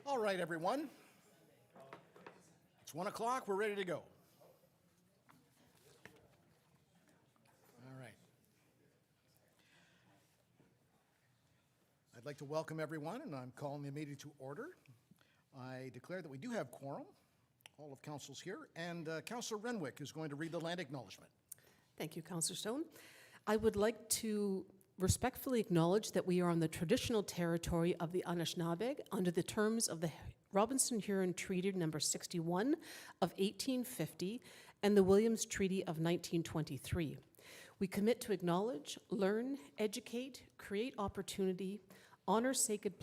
All right, everyone. It's 1 o'clock. We're ready to go. All right. I'd like to welcome everyone, and I'm calling the meeting to order. I declare that we do have quorum. All of council's here, and Councillor Renwick is going to read the land acknowledgement. Thank you, Councillor Stone. I would like to respectfully acknowledge that we are on the traditional territory of the Anishinaabe under the terms of the Robinson-Huron Treaty number 61 of 1850 and the Williams Treaty of 1923. We commit to acknowledge, learn, educate, create opportunity, honor sacred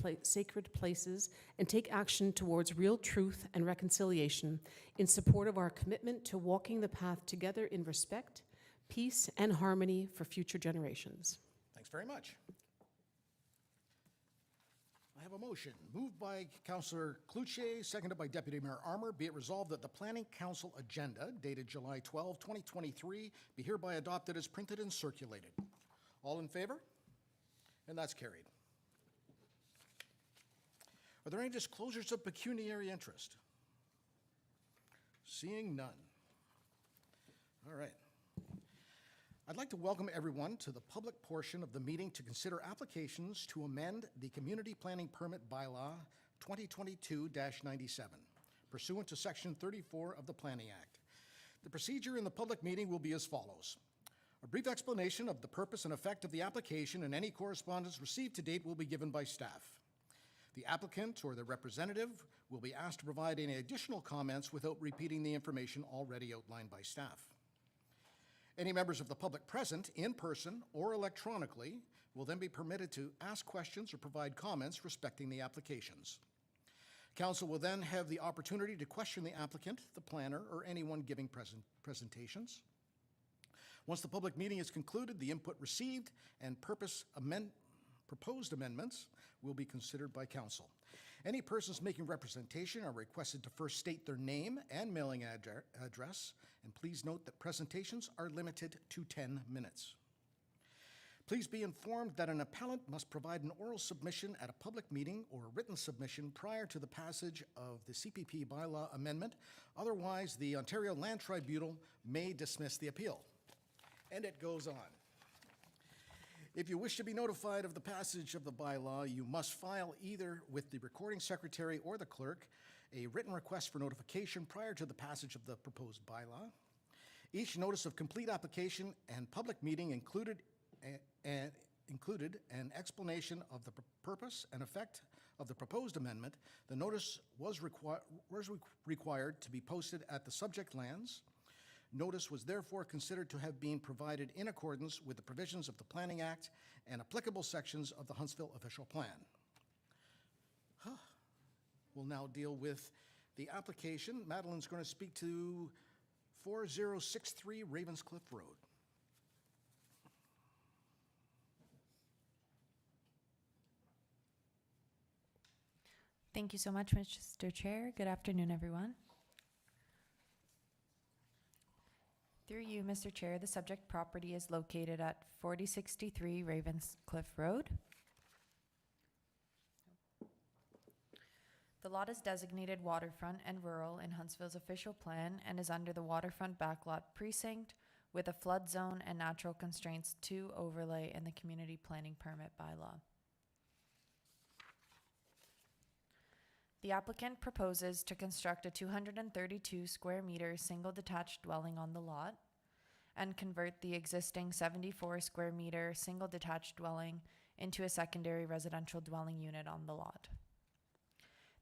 places, and take action towards real truth and reconciliation in support of our commitment to walking the path together in respect, peace, and harmony for future generations. Thanks very much. I have a motion moved by Councillor Cloutier, seconded by Deputy Mayor Armour. Be it resolved that the Planning Council agenda dated July 12, 2023 be hereby adopted as printed and circulated. All in favor? And that's carried. Are there any disclosures of pecuniary interest? Seeing none. All right. I'd like to welcome everyone to the public portion of the meeting to consider applications to amend the Community Planning Permit Bylaw 2022-97 pursuant to Section 34 of the Planning Act. The procedure in the public meeting will be as follows. A brief explanation of the purpose and effect of the application and any correspondence received to date will be given by staff. The applicant or their representative will be asked to provide any additional comments without repeating the information already outlined by staff. Any members of the public present, in person or electronically, will then be permitted to ask questions or provide comments respecting the applications. Council will then have the opportunity to question the applicant, the planner, or anyone giving presentations. Once the public meeting is concluded, the input received and proposed amendments will be considered by council. Any persons making representation are requested to first state their name and mailing address, and please note that presentations are limited to 10 minutes. Please be informed that an appellant must provide an oral submission at a public meeting or a written submission prior to the passage of the CPP bylaw amendment. Otherwise, the Ontario Land Tribunal may dismiss the appeal. And it goes on. If you wish to be notified of the passage of the bylaw, you must file either with the recording secretary or the clerk a written request for notification prior to the passage of the proposed bylaw. Each notice of complete application and public meeting included an explanation of the purpose and effect of the proposed amendment. The notice was required to be posted at the subject lands. Notice was therefore considered to have been provided in accordance with the provisions of the Planning Act and applicable sections of the Huntsville Official Plan. We'll now deal with the application. Madeline's going to speak to 4063 Ravenscliff Road. Thank you so much, Mr. Chair. Good afternoon, everyone. Through you, Mr. Chair, the subject property is located at 4063 Ravenscliff Road. The lot is designated waterfront and rural in Huntsville's official plan and is under the waterfront backlot precinct with a flood zone and natural constraints 2 overlay in the community planning permit bylaw. The applicant proposes to construct a 232 square meter single detached dwelling on the lot and convert the existing 74 square meter single detached dwelling into a secondary residential dwelling unit on the lot.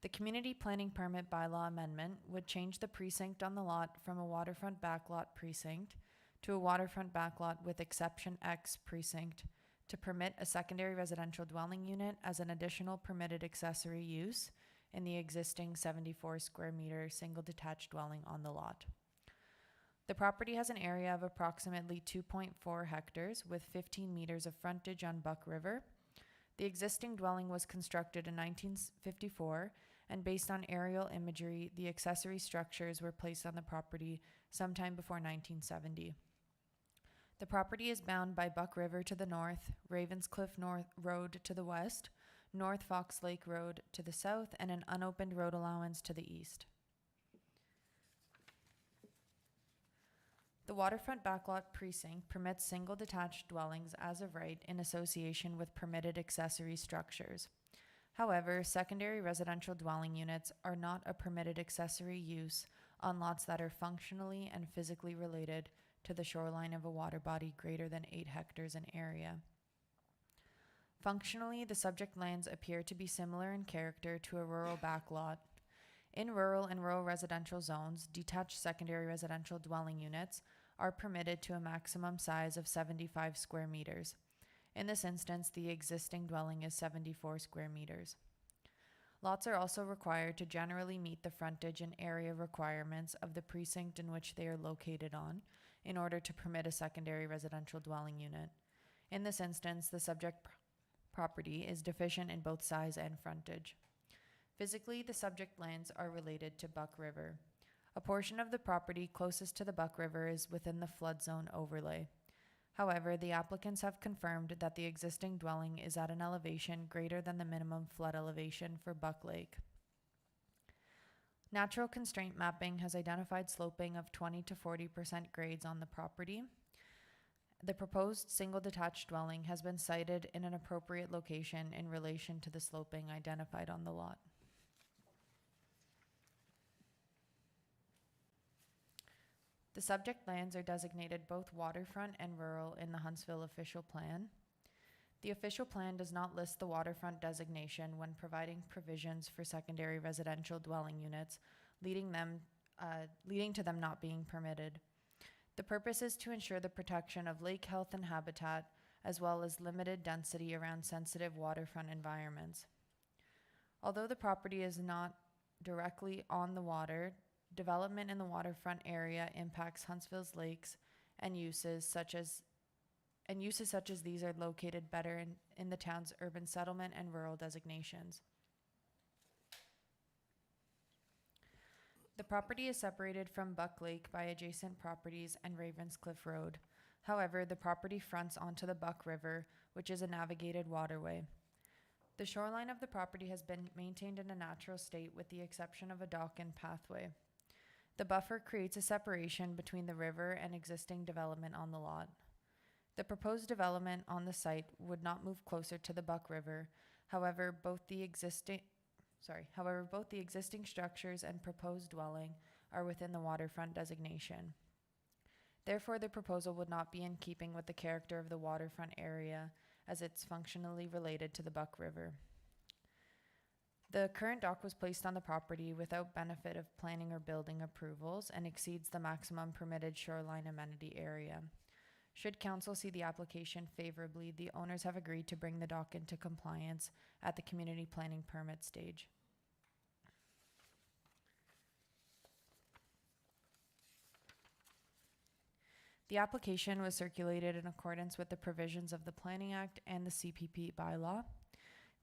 The community planning permit bylaw amendment would change the precinct on the lot from a waterfront backlot precinct to a waterfront backlot with exception X precinct to permit a secondary residential dwelling unit as an additional permitted accessory use in the existing 74 square meter single detached dwelling on the lot. The property has an area of approximately 2.4 hectares with 15 meters of frontage on Buck River. The existing dwelling was constructed in 1954, and based on aerial imagery, the accessory structures were placed on the property sometime before 1970. The property is bound by Buck River to the north, Ravenscliff Road to the west, North Fox Lake Road to the south, and an unopened road allowance to the east. The waterfront backlot precinct permits single detached dwellings as of right in association with permitted accessory structures. However, secondary residential dwelling units are not a permitted accessory use on lots that are functionally and physically related to the shoreline of a water body greater than 8 hectares in area. Functionally, the subject lands appear to be similar in character to a rural backlot. In rural and rural residential zones, detached secondary residential dwelling units are permitted to a maximum size of 75 square meters. In this instance, the existing dwelling is 74 square meters. Lots are also required to generally meet the frontage and area requirements of the precinct in which they are located on in order to permit a secondary residential dwelling unit. In this instance, the subject property is deficient in both size and frontage. Physically, the subject lands are related to Buck River. A portion of the property closest to the Buck River is within the flood zone overlay. However, the applicants have confirmed that the existing dwelling is at an elevation greater than the minimum flood elevation for Buck Lake. Natural constraint mapping has identified sloping of 20 to 40% grades on the property. The proposed single detached dwelling has been sited in an appropriate location in relation to the sloping identified on the lot. The subject lands are designated both waterfront and rural in the Huntsville official plan. The official plan does not list the waterfront designation when providing provisions for secondary residential dwelling units, leading to them not being permitted. The purpose is to ensure the protection of lake health and habitat, as well as limited density around sensitive waterfront environments. Although the property is not directly on the water, development in the waterfront area impacts Huntsville's lakes, and uses such as these are located better in the town's urban settlement and rural designations. The property is separated from Buck Lake by adjacent properties and Ravenscliff Road. However, the property fronts onto the Buck River, which is a navigated waterway. The shoreline of the property has been maintained in a natural state with the exception of a dock and pathway. The buffer creates a separation between the river and existing development on the lot. The proposed development on the site would not move closer to the Buck River. However, both the existing structures and proposed dwelling are within the waterfront designation. Therefore, the proposal would not be in keeping with the character of the waterfront area, as it's functionally related to the Buck River. The current dock was placed on the property without benefit of planning or building approvals and exceeds the maximum permitted shoreline amenity area. Should council see the application favorably, the owners have agreed to bring the dock into compliance at the community planning permit stage. The application was circulated in accordance with the provisions of the Planning Act and the CPP bylaw.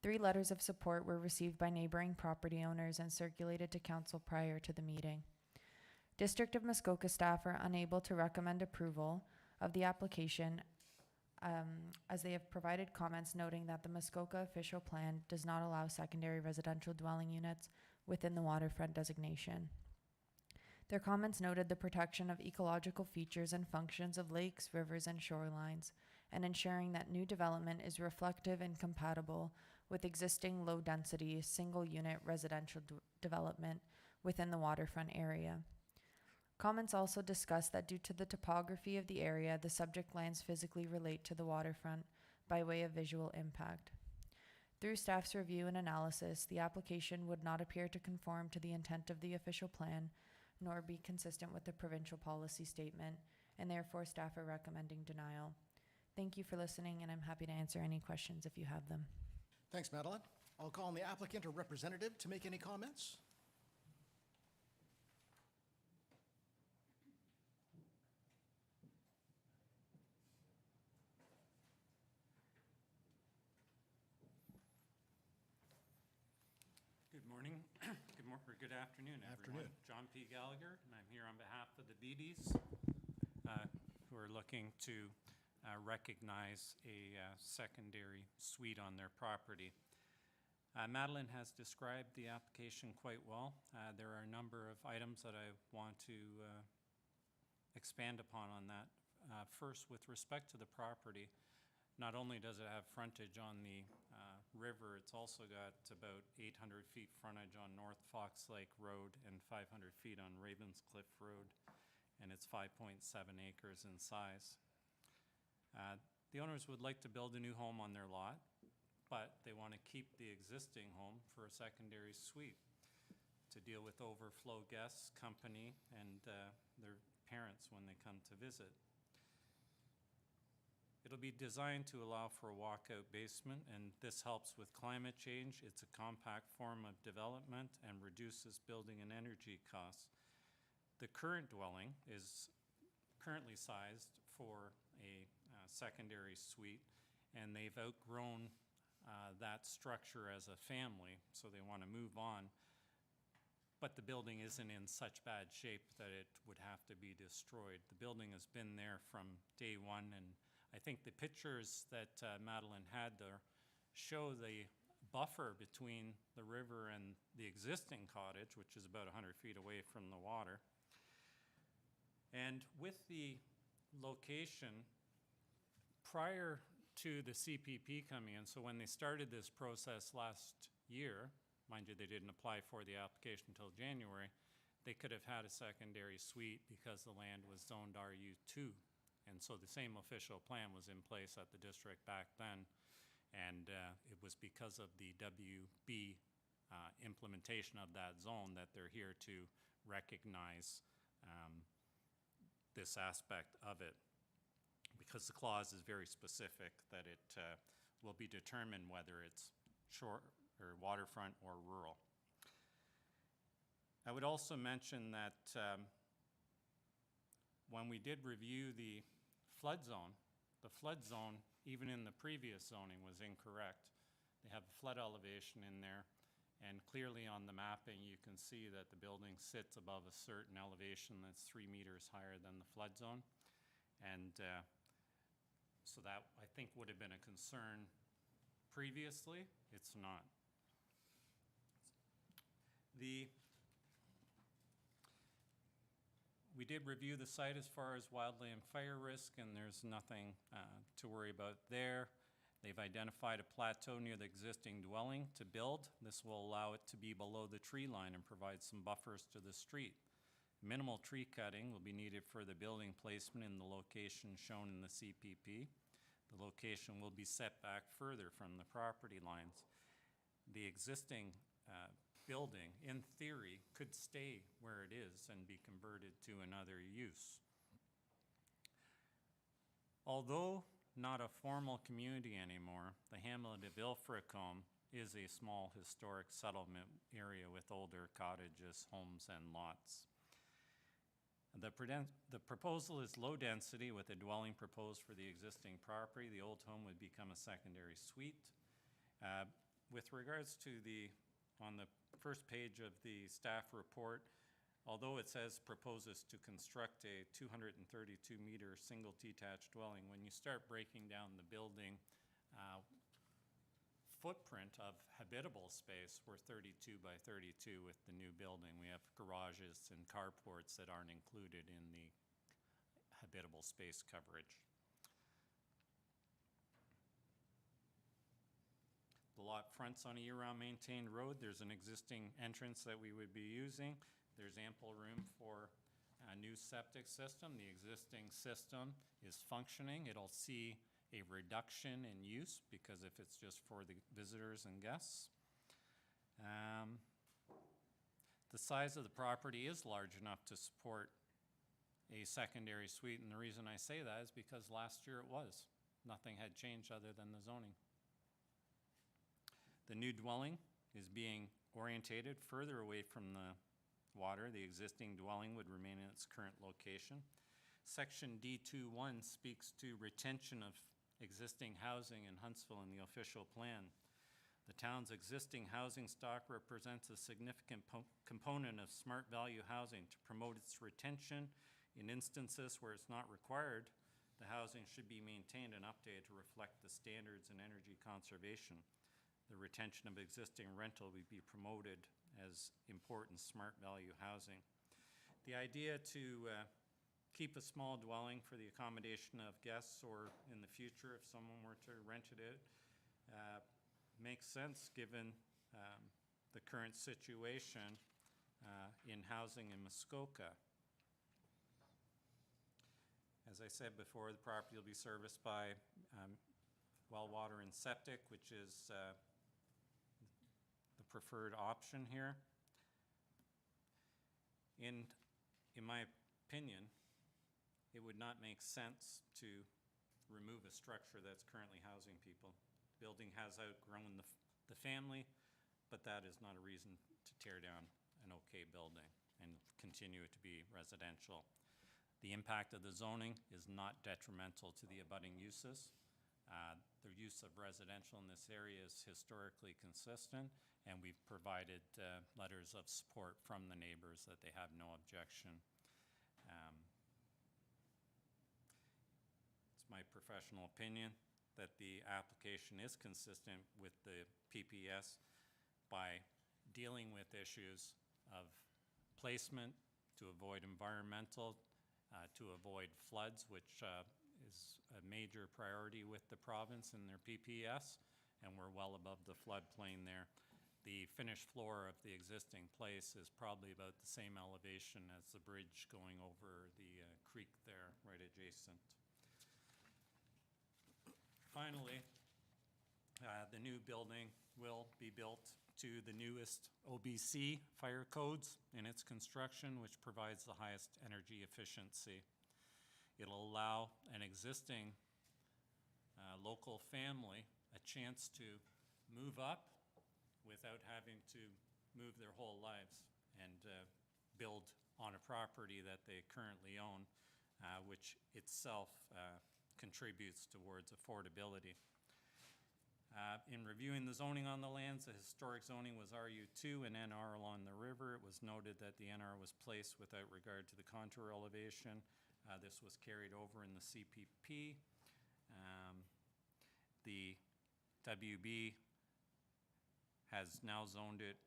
3 letters of support were received by neighboring property owners and circulated to council prior to the meeting. District of Muskoka staff are unable to recommend approval of the application as they have provided comments noting that the Muskoka official plan does not allow secondary residential dwelling units within the waterfront designation. Their comments noted the protection of ecological features and functions of lakes, rivers, and shorelines, and ensuring that new development is reflective and compatible with existing low-density, single-unit residential development within the waterfront area. Comments also discussed that due to the topography of the area, the subject lands physically relate to the waterfront by way of visual impact. Through staff's review and analysis, the application would not appear to conform to the intent of the official plan, nor be consistent with the provincial policy statement, and therefore staff are recommending denial. Thank you for listening, and I'm happy to answer any questions if you have them. Thanks, Madeline. I'll call on the applicant or representative to make any comments. Good morning, good afternoon, everyone. John P. Gallagher, and I'm here on behalf of the Beatties, who are looking to recognize a secondary suite on their property. Madeline has described the application quite well. There are a number of items that I want to expand upon on that. First, with respect to the property, not only does it have frontage on the river, it's also got about 800 feet frontage on North Fox Lake Road and 500 feet on Ravenscliff Road, and it's 5.7 acres in size. The owners would like to build a new home on their lot, but they want to keep the existing home for a secondary suite to deal with overflow guests, company, and their parents when they come to visit. It'll be designed to allow for a walkout basement, and this helps with climate change. It's a compact form of development and reduces building and energy costs. The current dwelling is currently sized for a secondary suite, and they've outgrown that structure as a family, so they want to move on. But the building isn't in such bad shape that it would have to be destroyed. The building has been there from day one, and I think the pictures that Madeline had there show the buffer between the river and the existing cottage, which is about 100 feet away from the water. And with the location, prior to the CPP coming in, so when they started this process last year, mind you, they didn't apply for the application until January, they could have had a secondary suite because the land was zoned RU2. And so the same official plan was in place at the district back then, and it was because of the WB implementation of that zone that they're here to recognize this aspect of it, because the clause is very specific that it will be determined whether it's shore or waterfront or rural. I would also mention that when we did review the flood zone, even in the previous zoning, was incorrect. They have a flood elevation in there, and clearly on the mapping you can see that the building sits above a certain elevation that's 3 meters higher than the flood zone. And so that, I think, would have been a concern previously. It's not. We did review the site as far as wildland fire risk, and there's nothing to worry about there. They've identified a plateau near the existing dwelling to build. This will allow it to be below the tree line and provide some buffers to the street. Minimal tree cutting will be needed for the building placement in the location shown in the CPP. The location will be set back further from the property lines. The existing building, in theory, could stay where it is and be converted to another use. Although not a formal community anymore, the hamlet of Ilfracombe is a small historic settlement area with older cottages, homes, and lots. The proposal is low density with a dwelling proposed for the existing property. The old home would become a secondary suite. With regards to on the first page of the staff report, although it says proposes to construct a 232-meter single detached dwelling, when you start breaking down the building footprint of habitable space, we're 32 by 32 with the new building. We have garages and carports that aren't included in the habitable space coverage. The lot fronts on a year-round maintained road. There's an existing entrance that we would be using. There's ample room for a new septic system. The existing system is functioning. It'll see a reduction in use because if it's just for the visitors and guests. The size of the property is large enough to support a secondary suite, and the reason I say that is because last year it was. Nothing had changed other than the zoning. The new dwelling is being orientated further away from the water. The existing dwelling would remain in its current location. Section D21 speaks to retention of existing housing in Huntsville in the official plan. The town's existing housing stock represents a significant component of smart value housing. To promote its retention in instances where it's not required, the housing should be maintained and updated to reflect the standards in energy conservation. the retention of existing rental would be promoted as important smart value housing. The idea to keep a small dwelling for the accommodation of guests, or in the future if someone were to rent it out, makes sense given the current situation in housing in Muskoka. As I said before, the property will be serviced by well water and septic, which is the preferred option here. In my opinion, it would not make sense to remove a structure that's currently housing people. The building has outgrown the family, but that is not a reason to tear down an okay building and continue it to be residential. The impact of the zoning is not detrimental to the abutting uses. The use of residential in this area is historically consistent, and we've provided letters of support from the neighbors that they have no objection. It's my professional opinion that the application is consistent with the PPS by dealing with issues of placement to avoid environmental, to avoid floods, which is a major priority with the province in their PPS, and we're well above the floodplain there. The finished floor of the existing place is probably about the same elevation as the bridge going over the creek there, right adjacent. Finally, the new building will be built to the newest OBC fire codes in its construction, which provides the highest energy efficiency. It'll allow an existing local family a chance to move up without having to move their whole lives and build on a property that they currently own, which itself contributes towards affordability. In reviewing the zoning on the lands, the historic zoning was RU2 and NR along the river. It was noted that the NR was placed without regard to the contour elevation. This was carried over in the CPP. The WB has now zoned it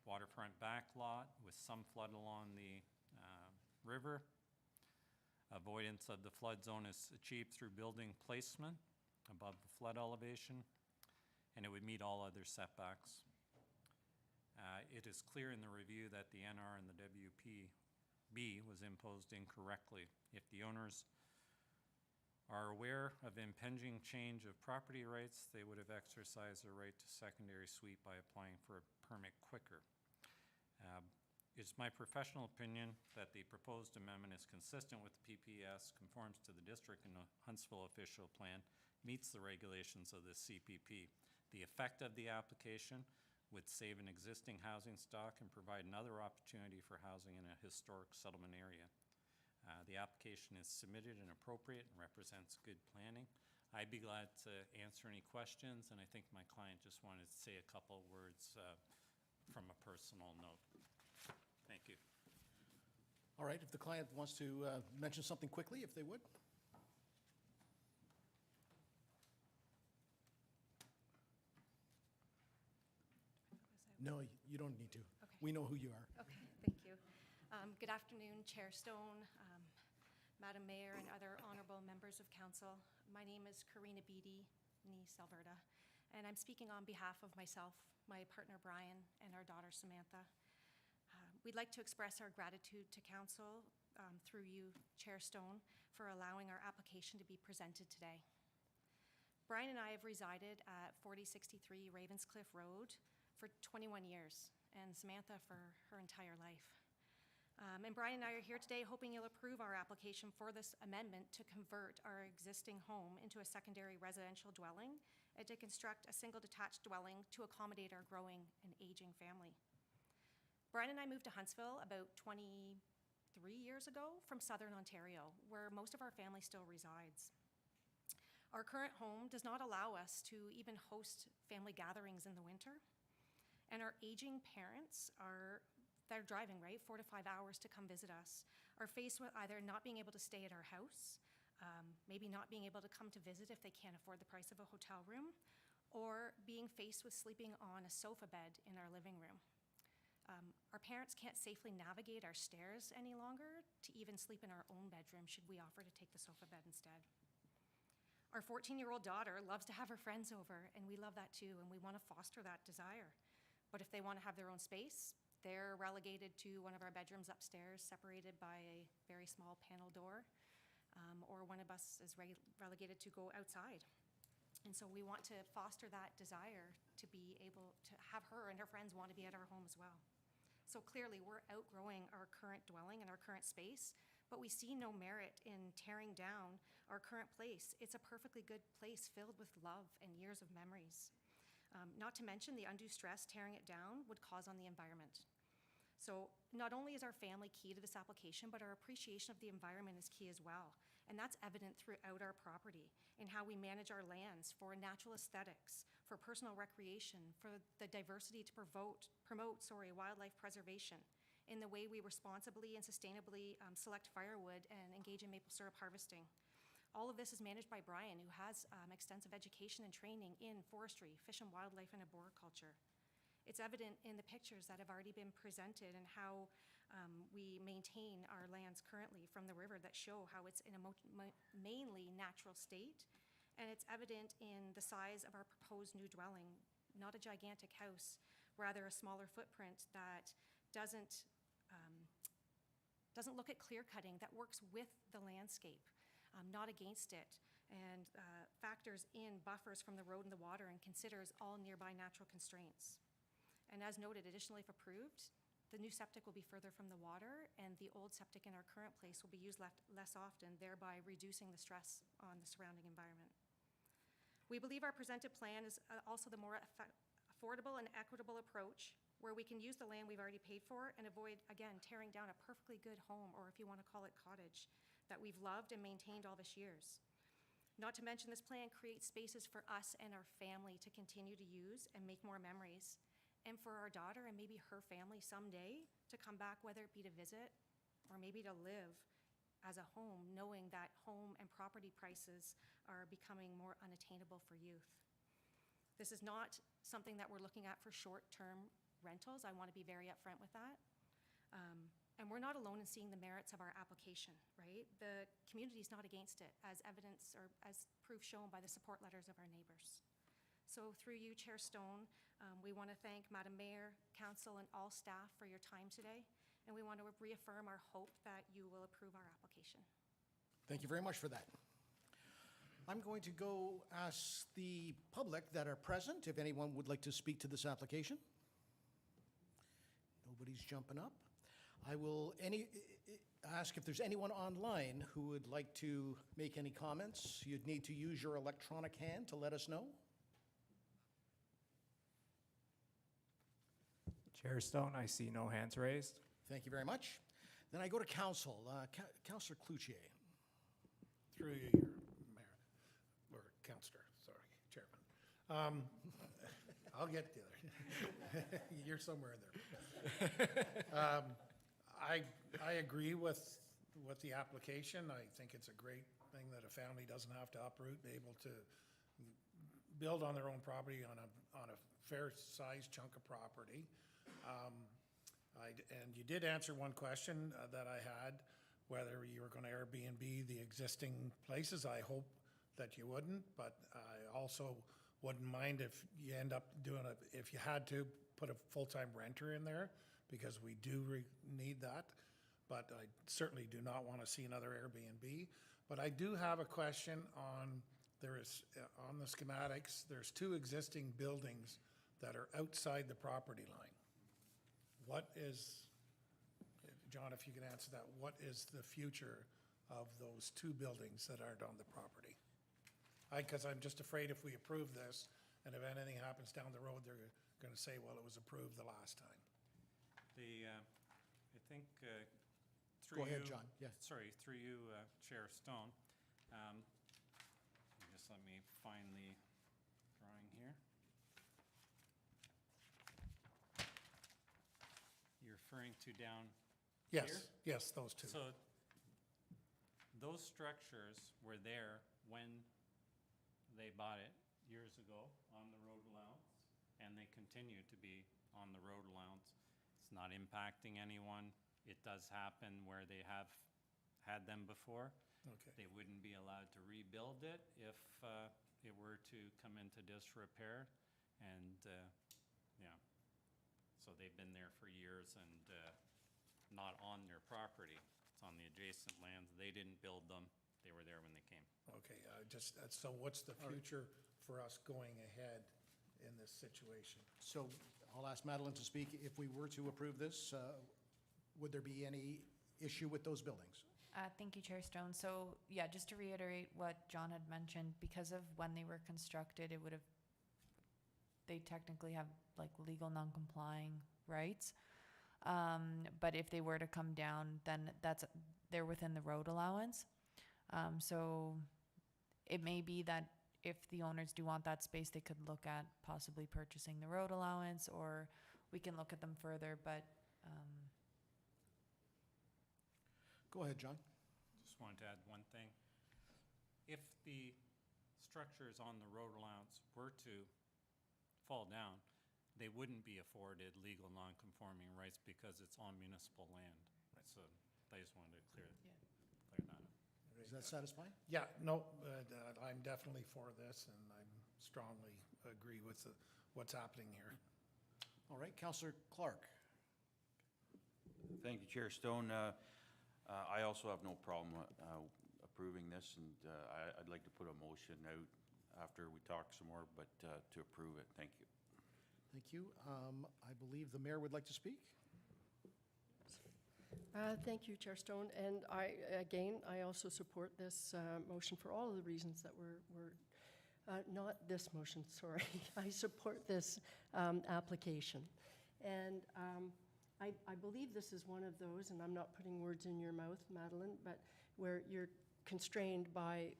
waterfront back lot with some flood along the river. Avoidance of the flood zone is achieved through building placement above the flood elevation, and it would meet all other setbacks. It is clear in the review that the NR and the WPB was imposed incorrectly. If the owners are aware of impending change of property rights, they would have exercised their right to secondary sweep by applying for a permit quicker. It's my professional opinion that the proposed amendment is consistent with the PPS, conforms to the district and the Huntsville official plan, meets the regulations of the CPP. The effect of the application would save an existing housing stock and provide another opportunity for housing in a historic settlement area. The application is submitted and appropriate and represents good planning. I'd be glad to answer any questions, and I think my client just wanted to say a couple words from a personal note. Thank you. All right, if the client wants to mention something quickly, if they would. No, you don't need to. Okay. We know who you are. Okay, thank you. Good afternoon, Chair Stone, Madam Mayor, and other honorable members of council. My name is Karina Beattie, Nice, Alberta, and I'm speaking on behalf of myself, my partner Brian, and our daughter Samantha. We'd like to express our gratitude to council through you, Chair Stone, for allowing our application to be presented today. Brian and I have resided at 4063 Ravenscliff Road for 21 years, and Samantha for her entire life. And Brian and I are here today hoping you'll approve our application for this amendment to convert our existing home into a secondary residential dwelling and to construct a single detached dwelling to accommodate our growing and aging family. Brian and I moved to Huntsville about 23 years ago from Southern Ontario, where most of our family still resides. Our current home does not allow us to even host family gatherings in the winter, and our aging parents they're driving, right, 4 to 5 hours to come visit us, are faced with either not being able to stay at our house, maybe not being able to come to visit if they can't afford the price of a hotel room, or being faced with sleeping on a sofa bed in our living room. Our parents can't safely navigate our stairs any longer to even sleep in our own bedroom should we offer to take the sofa bed instead. Our 14-year-old daughter loves to have her friends over, and we love that too, and we want to foster that desire. But if they want to have their own space, they're relegated to one of our bedrooms upstairs, separated by a very small panel door, or one of us is relegated to go outside. And so we want to foster that desire to be able to have her and her friends want to be at our home as well. So clearly, we're outgrowing our current dwelling and our current space, but we see no merit in tearing down our current place. It's a perfectly good place filled with love and years of memories. Not to mention the undue stress tearing it down would cause on the environment. So not only is our family key to this application, but our appreciation of the environment is key as well. And that's evident throughout our property in how we manage our lands for natural aesthetics, for personal recreation, for the diversity to promote wildlife preservation, in the way we responsibly and sustainably select firewood and engage in maple syrup harvesting. All of this is managed by Brian, who has extensive education and training in forestry, fish and wildlife, and arboriculture. It's evident in the pictures that have already been presented and how we maintain our lands currently from the river that show how it's in a mainly natural state. And it's evident in the size of our proposed new dwelling, not a gigantic house, rather a smaller footprint that doesn't look at clear cutting, that works with the landscape, not against it, and factors in buffers from the road and the water and considers all nearby natural constraints. And as noted, additionally, if approved, the new septic will be further from the water, and the old septic in our current place will be used less often, thereby reducing the stress on the surrounding environment. We believe our presented plan is also the more affordable and equitable approach, where we can use the land we've already paid for and avoid, again, tearing down a perfectly good home, or if you want to call it cottage, that we've loved and maintained all these years. Not to mention, this plan creates spaces for us and our family to continue to use and make more memories, and for our daughter and maybe her family someday to come back, whether it be to visit or maybe to live as a home, knowing that home and property prices are becoming more unattainable for youth. This is not something that we're looking at for short-term rentals. I want to be very upfront with that. And we're not alone in seeing the merits of our application, right? The community is not against it, as evidence or as proof shown by the support letters of our neighbors. So through you, Chair Stone, we want to thank Madam Mayor, Council, and all staff for your time today. And we want to reaffirm our hope that you will approve our application. Thank you very much for that. I'm going to go ask the public that are present if anyone would like to speak to this application. Nobody's jumping up. I will ask if there's anyone online who would like to make any comments. You'd need to use your electronic hand to let us know. Chair Stone, I see no hands raised. Thank you very much. Then I go to council. Councillor Cloutier. Through you, your mayor, or councillor, sorry, chairman. I'll get the other. You're somewhere in there. I agree with the application. I think it's a great thing that a family doesn't have to uproot, be able to build on their own property on a fair-sized chunk of property. And you did answer one question that I had, whether you were going to Airbnb the existing places. I hope that you wouldn't, but I also wouldn't mind if you end up doing if you had to put a full-time renter in there, because we do need that. But I certainly do not want to see another Airbnb. But I do have a question on the schematics, there's 2 existing buildings that are outside the property line. What is, John, if you can answer that, what is the future of those 2 buildings that aren't on the property? Because I'm just afraid if we approve this, and if anything happens down the road, they're going to say, well, it was approved the last time. I think through Go ahead, you- John. Yeah. Sorry, through you, Chair Stone. Just let me find the drawing here. You're referring to down Yes, here? yes, those 2. So those structures were there when they bought it. years ago on the road allowance, and they continue to be on the road allowance. It's not impacting anyone. It does happen where they have had them before. Okay. They wouldn't be allowed to rebuild it if it were to come into disrepair. And, yeah, so they've been there for years and not on their property. It's on the adjacent lands. They didn't build them. They were there when they came. Okay, so what's the future for us going ahead in this situation? So I'll ask Madeline to speak. If we were to approve this, would there be any issue with those buildings? Thank you, Chair Stone. So, yeah, just to reiterate what John had mentioned, because of when they were constructed, they technically have like legal non-complying rights. But if they were to come down, then they're within the road allowance. So it may be that if the owners do want that space, they could look at possibly purchasing the road allowance, or we can look at them further, but, Go ahead, John. Just wanted to add one thing. If the structures on the road allowance were to fall down, they wouldn't be afforded legal non-conforming rights because it's on municipal land. So I just wanted to clear that up. Does that satisfy? Yeah, no, I'm definitely for this, and I strongly agree with what's happening here. All right, Councillor Clark. Thank you, Chair Stone. I also have no problem approving this, and I'd like to put a motion out after we talk some more, but to approve it. Thank you. Thank you. I believe the mayor would like to speak. Thank you, Chair Stone. And I also support this motion for all of the reasons that were not this motion, sorry. I support this application. And I believe this is one of those, and I'm not putting words in your mouth, Madeline, but where you're constrained by,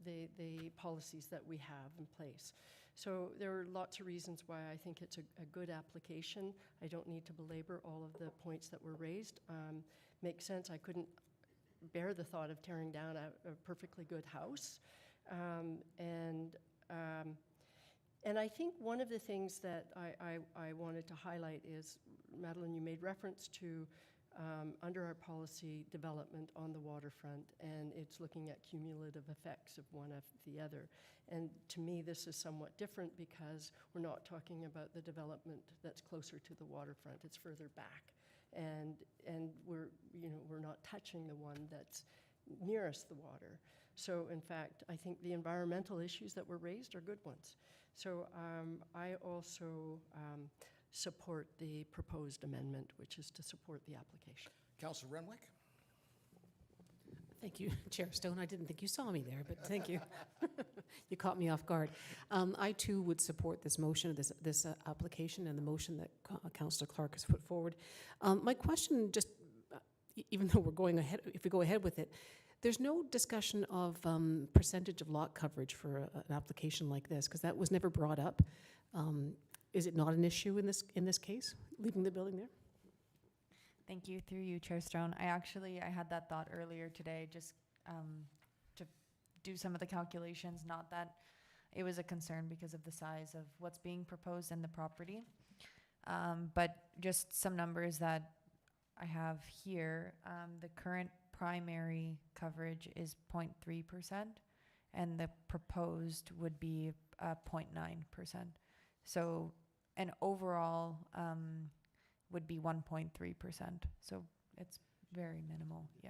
the policies that we have in place. So there are lots of reasons why I think it's a good application. I don't need to belabor all of the points that were raised. Makes sense. I couldn't bear the thought of tearing down a perfectly good house. And I think one of the things that I wanted to highlight is, Madeline, you made reference to under our policy development on the waterfront, and it's looking at cumulative effects of one after the other. And to me, this is somewhat different because we're not talking about the development that's closer to the waterfront. It's further back. And we're not touching the one that's nearest the water. So in fact, I think the environmental issues that were raised are good ones. So I also support the proposed amendment, which is to support the application. Councillor Renwick. Thank you, Chair Stone. I didn't think you saw me there, but thank you. You caught me off guard. I too would support this motion, this application, and the motion that Councillor Clark has put forward. My question, just even though we're going ahead, if we go ahead with it, there's no discussion of percentage of lot coverage for an application like this, because that was never brought up. Is it not an issue in this case, leaving the building there? thank you, through you, Chair Stone. I had that thought earlier today, just to do some of the calculations, not that it was a concern because of the size of what's being proposed in the property. But just some numbers that I have here. The current primary coverage is 0.3%, and the proposed would be 0.9%. So an overall would be 1.3%. So it's very minimal, yeah.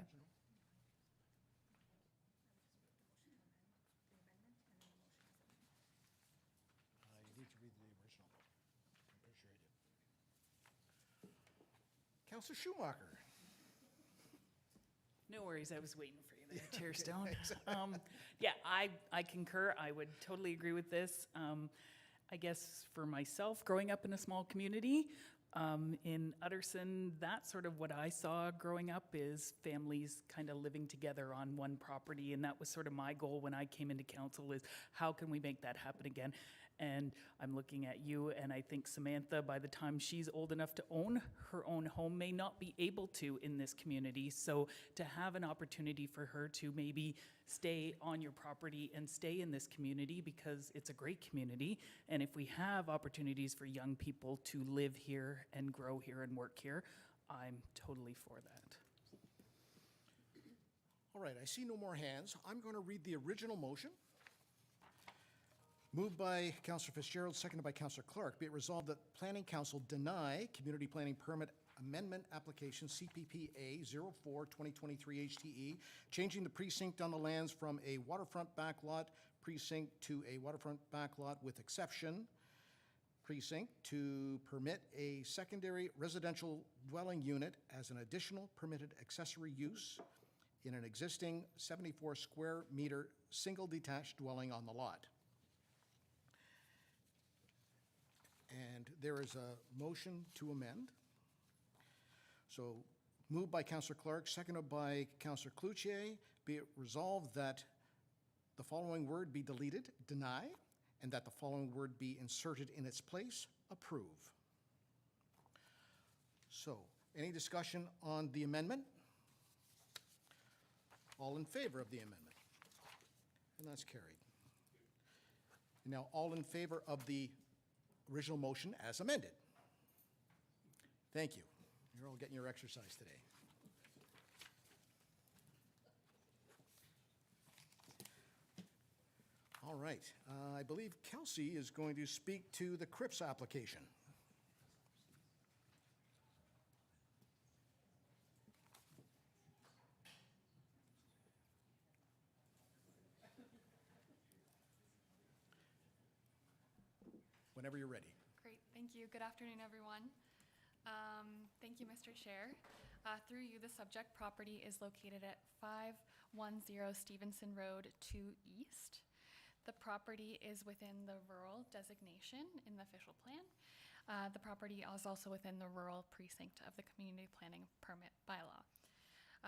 You need to read the original. I'm pretty sure I did. Councillor Schumacher. No worries, I was waiting for you there, Chair Stone. Yeah, I concur. I would totally agree with this. I guess for myself, growing up in a small community in Utterson, that's sort of what I saw growing up, is families kind of living together on one property, and that was sort of my goal when I came into council, is how can we make that happen again? And I'm looking at you, and I think Samantha, by the time she's old enough to own her own home, may not be able to in this community. So to have an opportunity for her to maybe stay on your property and stay in this community, because it's a great community, and if we have opportunities for young people to live here and grow here and work here, I'm totally for that. All right, I see no more hands. I'm going to read the original motion. Moved by Councillor Fitzgerald, seconded by Councillor Clark. Be it resolved that Planning Council deny Community Planning Permit Amendment Application CPPA 04-2023 HTE, changing the precinct on the lands from a waterfront backlot precinct to a waterfront backlot with exception precinct to permit a secondary residential dwelling unit as an additional permitted accessory use in an existing 74 square meter single detached dwelling on the lot. And there is a motion to amend. So moved by Councillor Clark, seconded by Councillor Cloutier. Be it resolved that the following word be deleted, deny, and that the following word be inserted in its place, approve. So, any discussion on the amendment? All in favor of the amendment? And that's carried. Now, all in favor of the original motion as amended? Thank you. You're all getting your exercise today. All right. I believe Kelsey is going to speak to the Cripps application. Whenever you're ready. Great, thank you. Good afternoon, everyone. Thank you, Mr. Chair. Through you, the subject property is located at 510 Stevenson Road 2 East. The property is within the rural designation in the official plan. The property is also within the rural precinct of the community planning permit bylaw.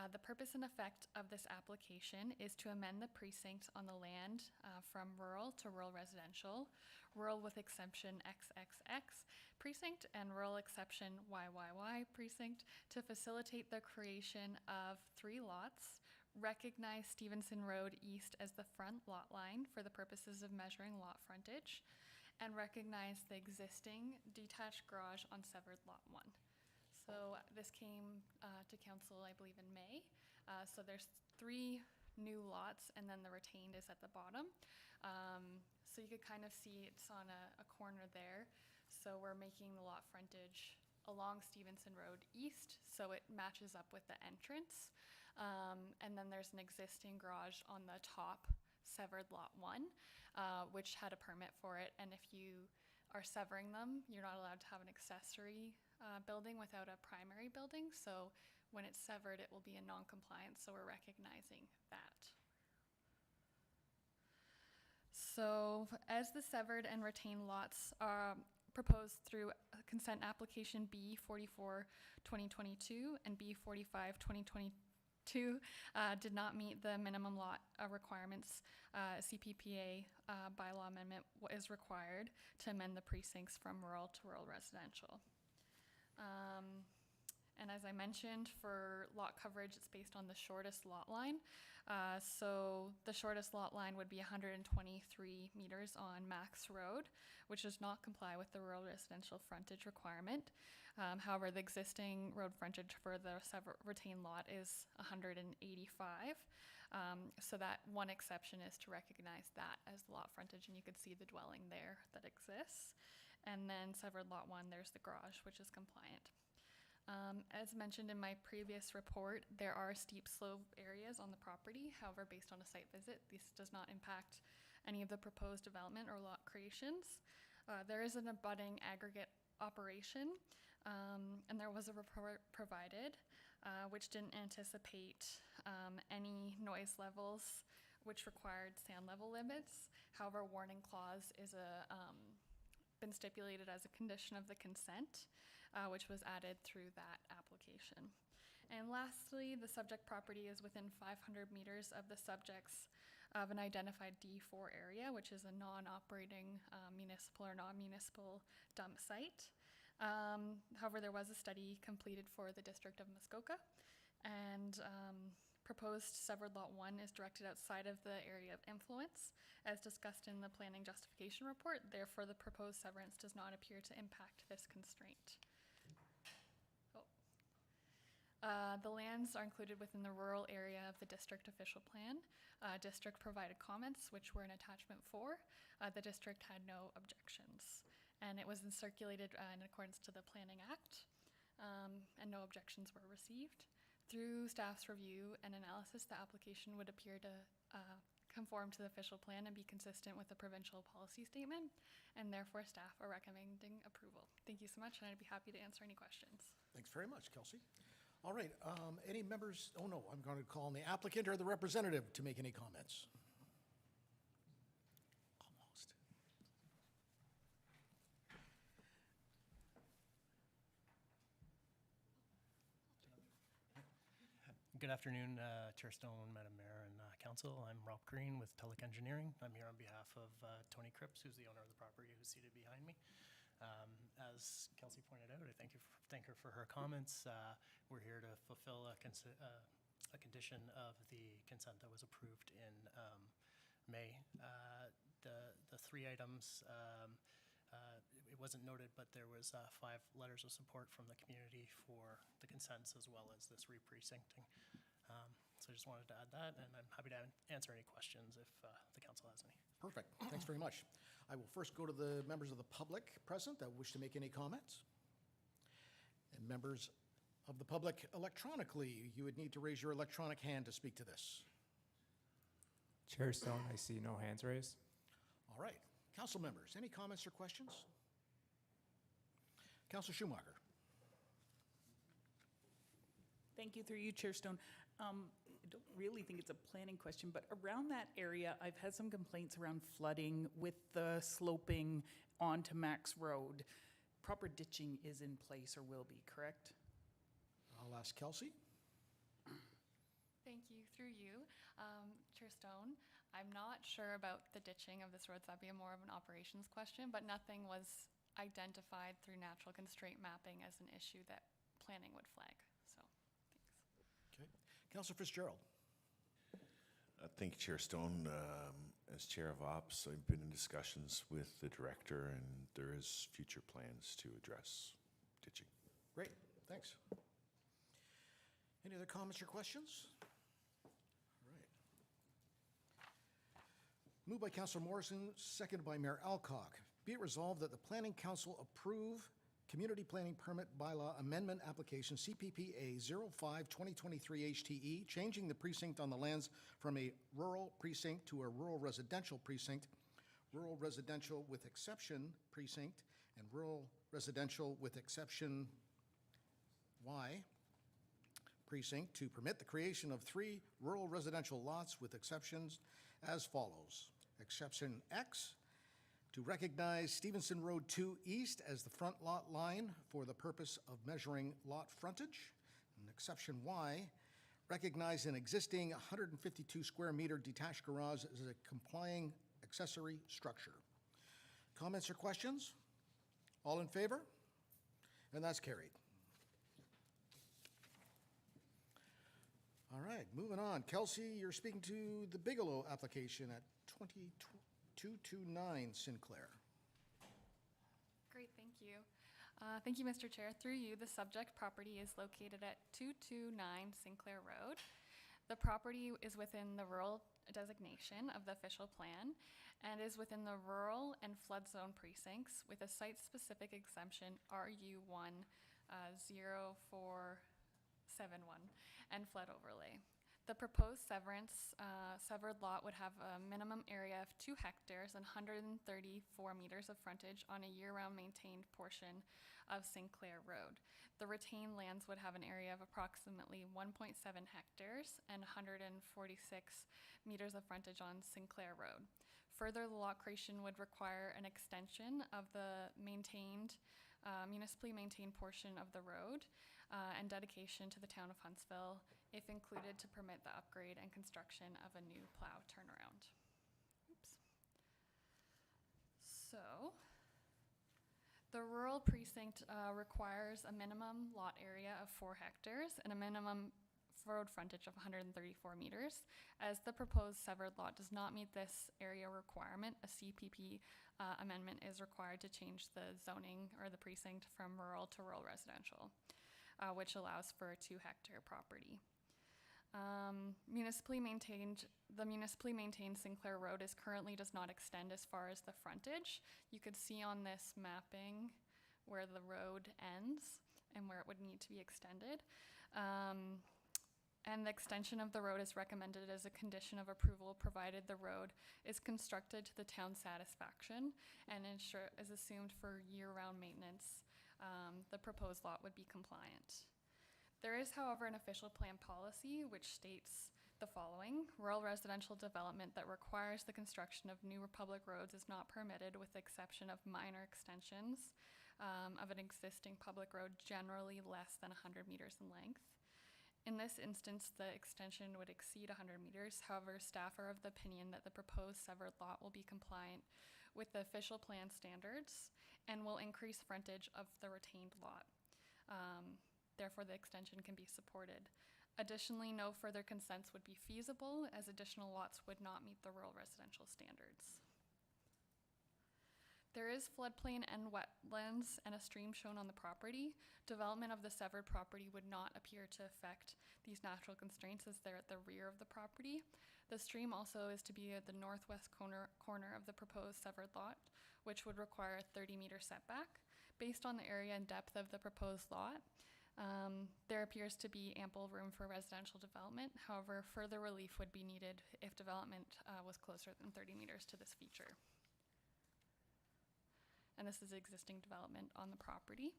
The purpose and effect of this application is to amend the precinct on the land from rural to rural residential, rural with exception XXX precinct, and rural exception YYY precinct to facilitate the creation of 3 lots, recognize Stevenson Road East as the front lot line for the purposes of measuring lot frontage, and recognize the existing detached garage on severed lot 1. So this came to council, I believe, in May. So there's 3 new lots, and then the retained is at the bottom. So you could kind of see it's on a corner there. So we're making the lot frontage along Stevenson Road East, so it matches up with the entrance. And then there's an existing garage on the top severed lot 1, which had a permit for it. And if you are severing them, you're not allowed to have an accessory building without a primary building. So when it's severed, it will be in non-compliance. So we're recognizing that. So as the severed and retained lots are proposed through consent application B44-2022 and B45-2022 did not meet the minimum lot requirements. CPPA bylaw amendment is required to amend the precincts from rural to rural residential. And as I mentioned, for lot coverage, it's based on the shortest lot line. So the shortest lot line would be 123 meters on Max Road, which does not comply with the rural residential frontage requirement. However, the existing road frontage for the retained lot is 185. So that one exception is to recognize that as the lot frontage, and you could see the dwelling there that exists. And then severed lot 1, there's the garage, which is compliant. As mentioned in my previous report, there are steep slope areas on the property. However, based on a site visit, this does not impact any of the proposed development or lot creations. There is an abutting aggregate operation, and there was a report provided, which didn't anticipate any noise levels, which required sound level limits. However, warning clause is been stipulated as a condition of the consent, which was added through that application. And lastly, the subject property is within 500 meters of the subject's of an identified D4 area, which is a non-operating municipal or non-municipal dump site. However, there was a study completed for the District of Muskoka, and proposed severed Lot 1 is directed outside of the area of influence, as discussed in the planning justification report. Therefore, the proposed severance does not appear to impact this constraint. The lands are included within the rural area of the district official plan. District provided comments, which were in attachment 4. The district had no objections, and it was then circulated in accordance to the Planning Act, and no objections were received. Through staff's review and analysis, the application would appear to conform to the official plan and be consistent with the provincial policy statement, and therefore staff are recommending approval. Thank you so much, and I'd be happy to answer any questions. Thanks very much, Kelsey. All right, any members, oh no, I'm going to call on the applicant or the representative to make any comments. Almost. Good afternoon, Chair Stone, Madam Mayor, and Council. I'm Rob Green with Tulloch Engineering. I'm here on behalf of Tony Cripps, who's the owner of the property, who's seated behind me. As Kelsey pointed out, I thank her for her comments. We're here to fulfill a condition of the consent that was approved in May. The 3 items, it wasn't noted, but there was 5 letters of support from the community for the consents as well as this re-precincting. So I just wanted to add that, and I'm happy to answer any questions if the council has any. Perfect, thanks very much. I will first go to the members of the public present that wish to make any comments. And members of the public electronically, you would need to raise your electronic hand to speak to this. Chair Stone, I see no hands raised. All right, council members, any comments or questions? Councilor Schumacher. Thank you, through you, Chair Stone. I don't really think it's a planning question, but around that area, I've had some complaints around flooding with the sloping onto Max Road. Proper ditching is in place or will be, correct? I'll ask Kelsey. Thank you, through you, Chair Stone. I'm not sure about the ditching of this road, so that'd be more of an operations question, but nothing was identified through natural constraint mapping as an issue that planning would flag, so thanks. Okay, Councilor Fitzgerald. Thank you, Chair Stone. As Chair of Ops, I've been in discussions with the director, and there is future plans to address ditching. Great, thanks. Any other comments or questions? All right. Moved by Councilor Morrison, seconded by Mayor Alcock. Be it resolved that the Planning Council approve Community Planning Permit Bylaw Amendment Application CPPA 05-2023 HTE, changing the precinct on the lands from a rural precinct to a rural residential precinct, rural residential with exception precinct, and rural residential with exception Y precinct to permit the creation of 3 rural residential lots with exceptions as follows. Exception X, to recognize Stevenson Road 2 East as the front lot line for the purpose of measuring lot frontage. And exception Y, recognize an existing 152 square meter detached garage as a complying accessory structure. Comments or questions? All in favor? And that's carried. All right, moving on. Kelsey, you're speaking to the Bigelow application at 229 Sinclair. Great, thank you. Thank you, Mr. Chair. Through you, the subject property is located at 229 Sinclair Road. The property is within the rural designation of the official plan and is within the rural and flood zone precincts with a site-specific exemption RU1 0471 and flood overlay. The proposed severed lot would have a minimum area of 2 hectares and 134 meters of frontage on a year-round maintained portion of Sinclair Road. The retained lands would have an area of approximately 1.7 hectares and 146 meters of frontage on Sinclair Road. Further, the lot creation would require an extension of the maintained municipally maintained portion of the road and dedication to the town of Huntsville, if included, to permit the upgrade and construction of a new plow turnaround. Oops. So, the rural precinct requires a minimum lot area of 4 hectares and a minimum road frontage of 134 meters. As the proposed severed lot does not meet this area requirement, a CPP amendment is required to change the zoning or the precinct from rural to rural residential, which allows for a 2-hectare property. The municipally maintained Sinclair Road currently does not extend as far as the frontage. You could see on this mapping where the road ends and where it would need to be extended. And the extension of the road is recommended as a condition of approval, provided the road is constructed to the town's satisfaction and is assumed for year-round maintenance. The proposed lot would be compliant. There is, however, an official plan policy which states the following: rural residential development that requires the construction of new public roads is not permitted with the exception of minor extensions of an existing public road, generally less than 100 meters in length. In this instance, the extension would exceed 100 meters. However, staff are of the opinion that the proposed severed lot will be compliant with the official plan standards and will increase frontage of the retained lot. Therefore, the extension can be supported. Additionally, no further consents would be feasible as additional lots would not meet the rural residential standards. There is floodplain and wetlands and a stream shown on the property. Development of the severed property would not appear to affect these natural constraints as they're at the rear of the property. The stream also is to be at the northwest corner of the proposed severed lot, which would require a 30-meter setback. Based on the area and depth of the proposed lot, there appears to be ample room for residential development. However, further relief would be needed if development was closer than 30 meters to this feature. And this is existing development on the property.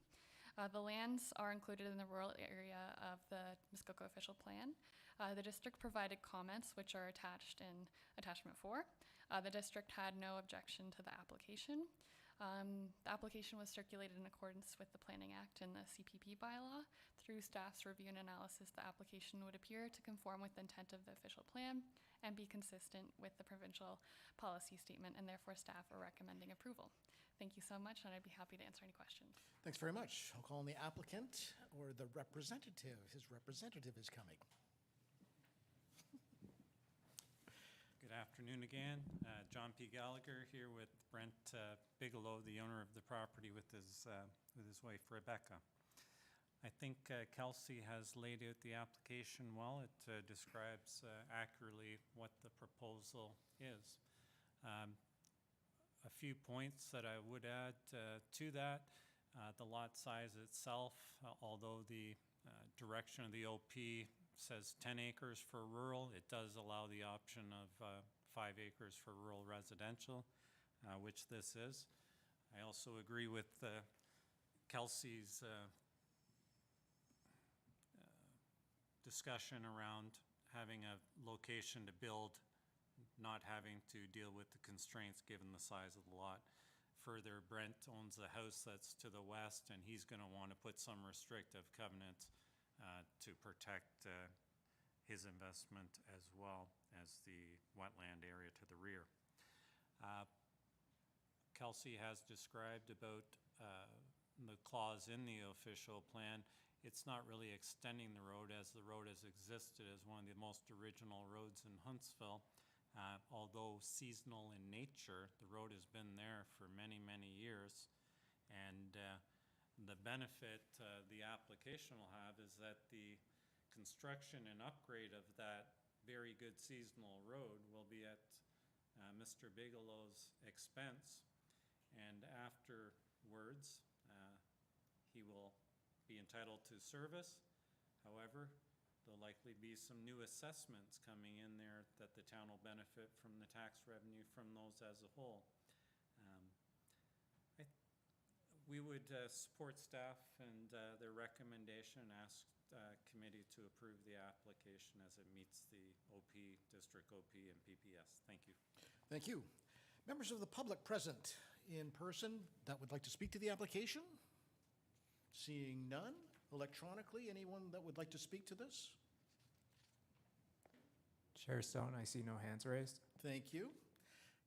The lands are included in the rural area of the Muskoka official plan. The district provided comments which are attached in attachment 4. The district had no objection to the application. The application was circulated in accordance with the Planning Act and the CPP bylaw. Through staff's review and analysis, the application would appear to conform with the intent of the official plan and be consistent with the provincial policy statement, and therefore staff are recommending approval. Thank you so much, and I'd be happy to answer any questions. Thanks very much. I'll call on the applicant or the representative. His representative is coming. Good afternoon again. John P. Gallagher here with Brent Bigelow, the owner of the property, with his wife Rebecca. I think Kelsey has laid out the application well. It describes accurately what the proposal is. A few points that I would add to that. The lot size itself, although the direction of the OP says 10 acres for rural, it does allow the option of 5 acres for rural residential, which this is. I also agree with Kelsey's discussion around having a location to build, not having to deal with the constraints given the size of the lot. Further, Brent owns the house that's to the west, and he's going to want to put some restrictive covenants to protect his investment as well as the wetland area to the rear. Kelsey has described about the clause in the official plan. It's not really extending the road, as the road has existed as one of the most original roads in Huntsville. Although seasonal in nature, the road has been there for many, many years. And the benefit the application will have is that the construction and upgrade of that very good seasonal road will be at Mr. Bigelow's expense. And afterwards, he will be entitled to service. However, there'll likely be some new assessments coming in there that the town will benefit from the tax revenue from those as a whole. We would support staff and their recommendation and ask committee to approve the application as it meets the OP, District OP and PPS. Thank you. Thank you. Members of the public present in person that would like to speak to the application? Seeing none, electronically, anyone that would like to speak to this? Chair Stone, I see no hands raised. Thank you.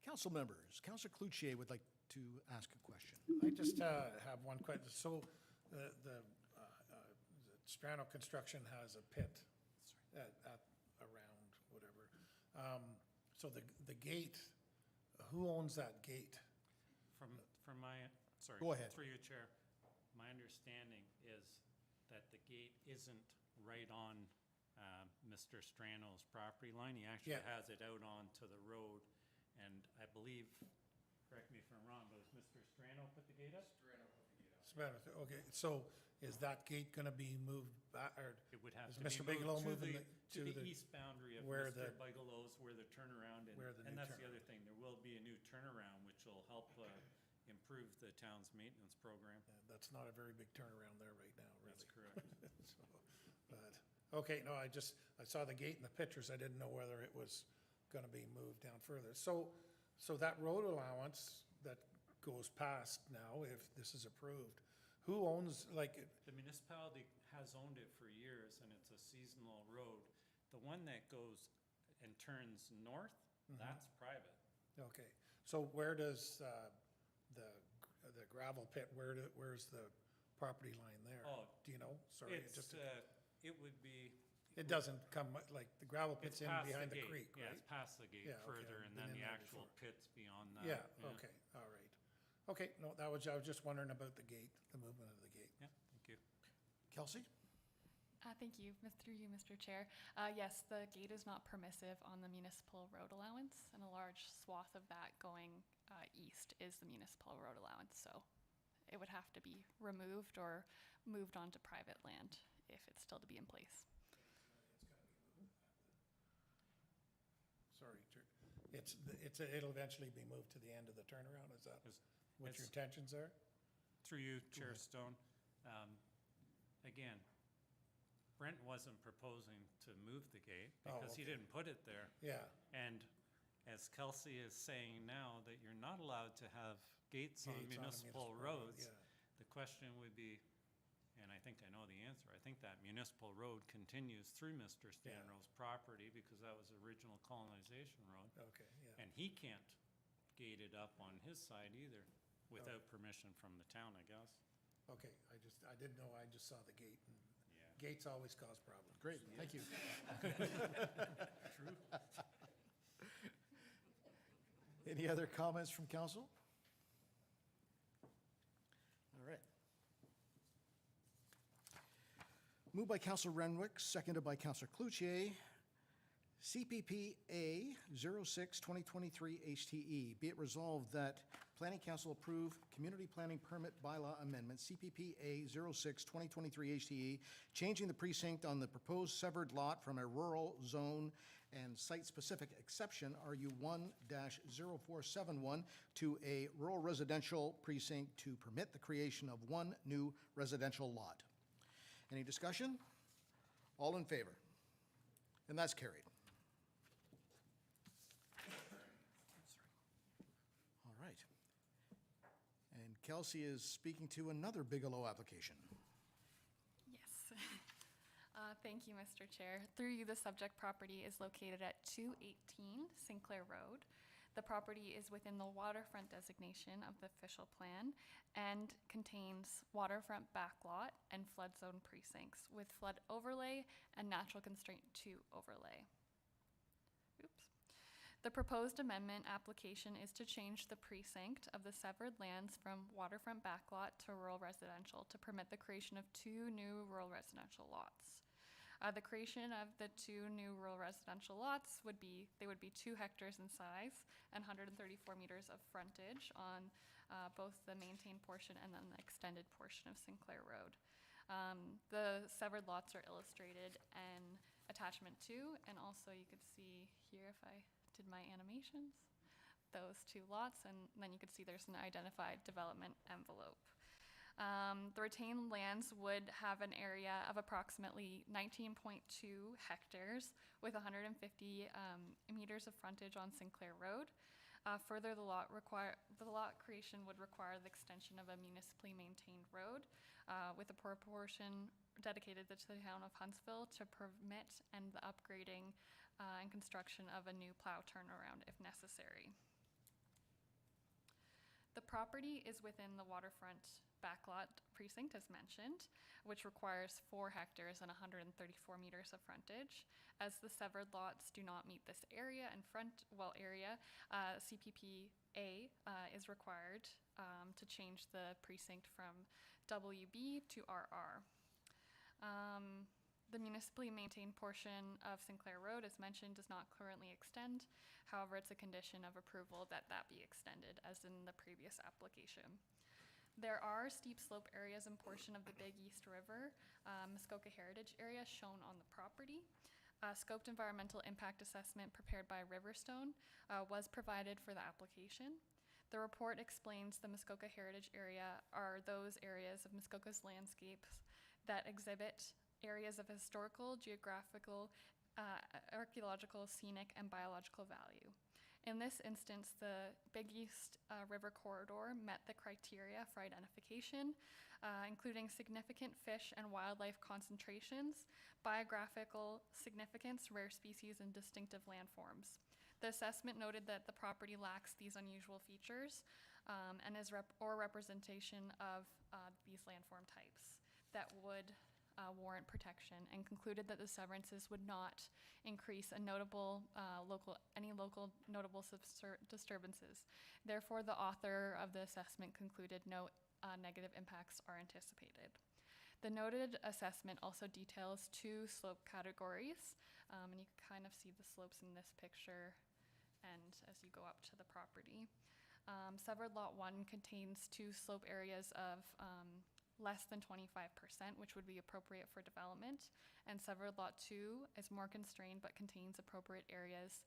Council members, Councillor Cloutier would like to ask a question. I just have one question. So the Strano Construction has a pit at around whatever. So the gate, who owns that gate? From my, sorry. Go ahead. Through your chair, my understanding is that the gate isn't right on Mr. Strano's property line. He actually Yeah. has it out onto the road, and I believe, correct me if I'm wrong, but has Mr. Strano put the gate up? Okay, so is that gate gonna be moved back, or It would have is to be Mr. Bigelow moved moving to the east boundary of where Mr. the- Bigelow's, where the turnaround, Where the and new that's the turnaround. other thing, there will be a new turnaround, which will help improve the town's maintenance program. That's not a very big turnaround there right now, really. That's correct. So, but, okay, no, I saw the gate in the pictures. I didn't know whether it was gonna be moved down further. So that road allowance that goes past now, if this is approved, who owns, like, The municipality has owned it for years, and it's a seasonal road. The one that goes and turns north, that's private. okay, so where does, the gravel pit, where's the property line there? Oh, Do you know? Sorry, it It's, just, it would be. it doesn't come, like, the gravel It's pit's in past behind the gate. creek, Yeah, right? it's past the gate Yeah, okay, further, I've and been then in the there actual before. pit's beyond that. Yeah, okay, all right. Okay, no, I was just wondering about the gate, the movement of the gate. Yeah, thank you. Kelsey? Thank you, through you, Mr. Chair. Yes, the gate is not permissive on the municipal road allowance, and a large swath of that going east is the municipal road allowance, so it would have to be removed or moved onto private land if it's still to be in place. Sorry, it'll eventually be moved to the end of the turnaround, is that what your It's- intentions are? Through you, Chair Stone. Again, Brent wasn't proposing to move the gate Oh, because he okay. didn't put it there. Yeah, And as Kelsey is saying now, that you're not allowed to have gates on Gates on a municipal municipal road, roads, yeah. the question would be, and I think I know the answer, I think that municipal road continues through Mr. Yeah. Stanrow's property because that was the original colonization road. okay, yeah. And he can't gate it up on his side either, without permission from the town, I guess. Okay, I didn't know, I just saw the gate, and Yeah. gates always cause problems. Great, thank you. True. Any other comments from council? All right. Moved by Councilor Renwick, seconded by Councilor Cloutier. CPPA 06-2023 HTE. Be it resolved that Planning Council approve Community Planning Permit Bylaw Amendment, CPPA 06-2023 HTE, changing the precinct on the proposed severed lot from a rural zone and site-specific exception, RU1-0471, to a rural residential precinct to permit the creation of one new residential lot. Any discussion? All in favor? And that's carried. All right. And Kelsey is speaking to another Bigelow application. Yes. Thank you, Mr. Chair. Through you, the subject property is located at 218 Sinclair Road. The property is within the waterfront designation of the official plan and contains waterfront backlot and flood zone precincts with flood overlay and natural constraint 2 overlay. Oops. The proposed amendment application is to change the precinct of the severed lands from waterfront backlot to rural residential to permit the creation of 2 new rural residential lots. The creation of the 2 new rural residential lots would be 2 hectares in size and 134 meters of frontage on both the maintained portion and then the extended portion of Sinclair Road. The severed lots are illustrated in attachment 2, and also you could see here if I did my animations, those 2 lots, and then you could see there's an identified development envelope. The retained lands would have an area of approximately 19.2 hectares with 150 meters of frontage on Sinclair Road. Further, the lot creation would require the extension of a municipally maintained road with a proportion dedicated to the town of Huntsville to permit and the upgrading and construction of a new plow turnaround if necessary. The property is within the waterfront backlot precinct, as mentioned, which requires 4 hectares and 134 meters of frontage. As the severed lots do not meet this area and CPPA is required to change the precinct from WB to RR. The municipally maintained portion of Sinclair Road, as mentioned, does not currently extend. However, it's a condition of approval that be extended, as in the previous application. There are steep slope areas and portion of the Big East River, Muskoka Heritage Area shown on the property. Scoped environmental impact assessment prepared by Riverstone was provided for the application. The report explains the Muskoka Heritage Area are those areas of Muskoka's landscapes that exhibit areas of historical, geographical, archaeological, scenic, and biological value. In this instance, the Big East River Corridor met the criteria for identification, including significant fish and wildlife concentrations, biographical significance, rare species, and distinctive landforms. The assessment noted that the property lacks these unusual features and is representation of these landform types that would warrant protection, and concluded that the severances would not increase any local notable disturbances. Therefore, the author of the assessment concluded no negative impacts are anticipated. The noted assessment also details 2 slope categories, and you can kind of see the slopes in this picture and as you go up to the property. Severed Lot 1 contains 2 slope areas of less than 25%, which would be appropriate for development. And Severed Lot 2 is more constrained but contains appropriate areas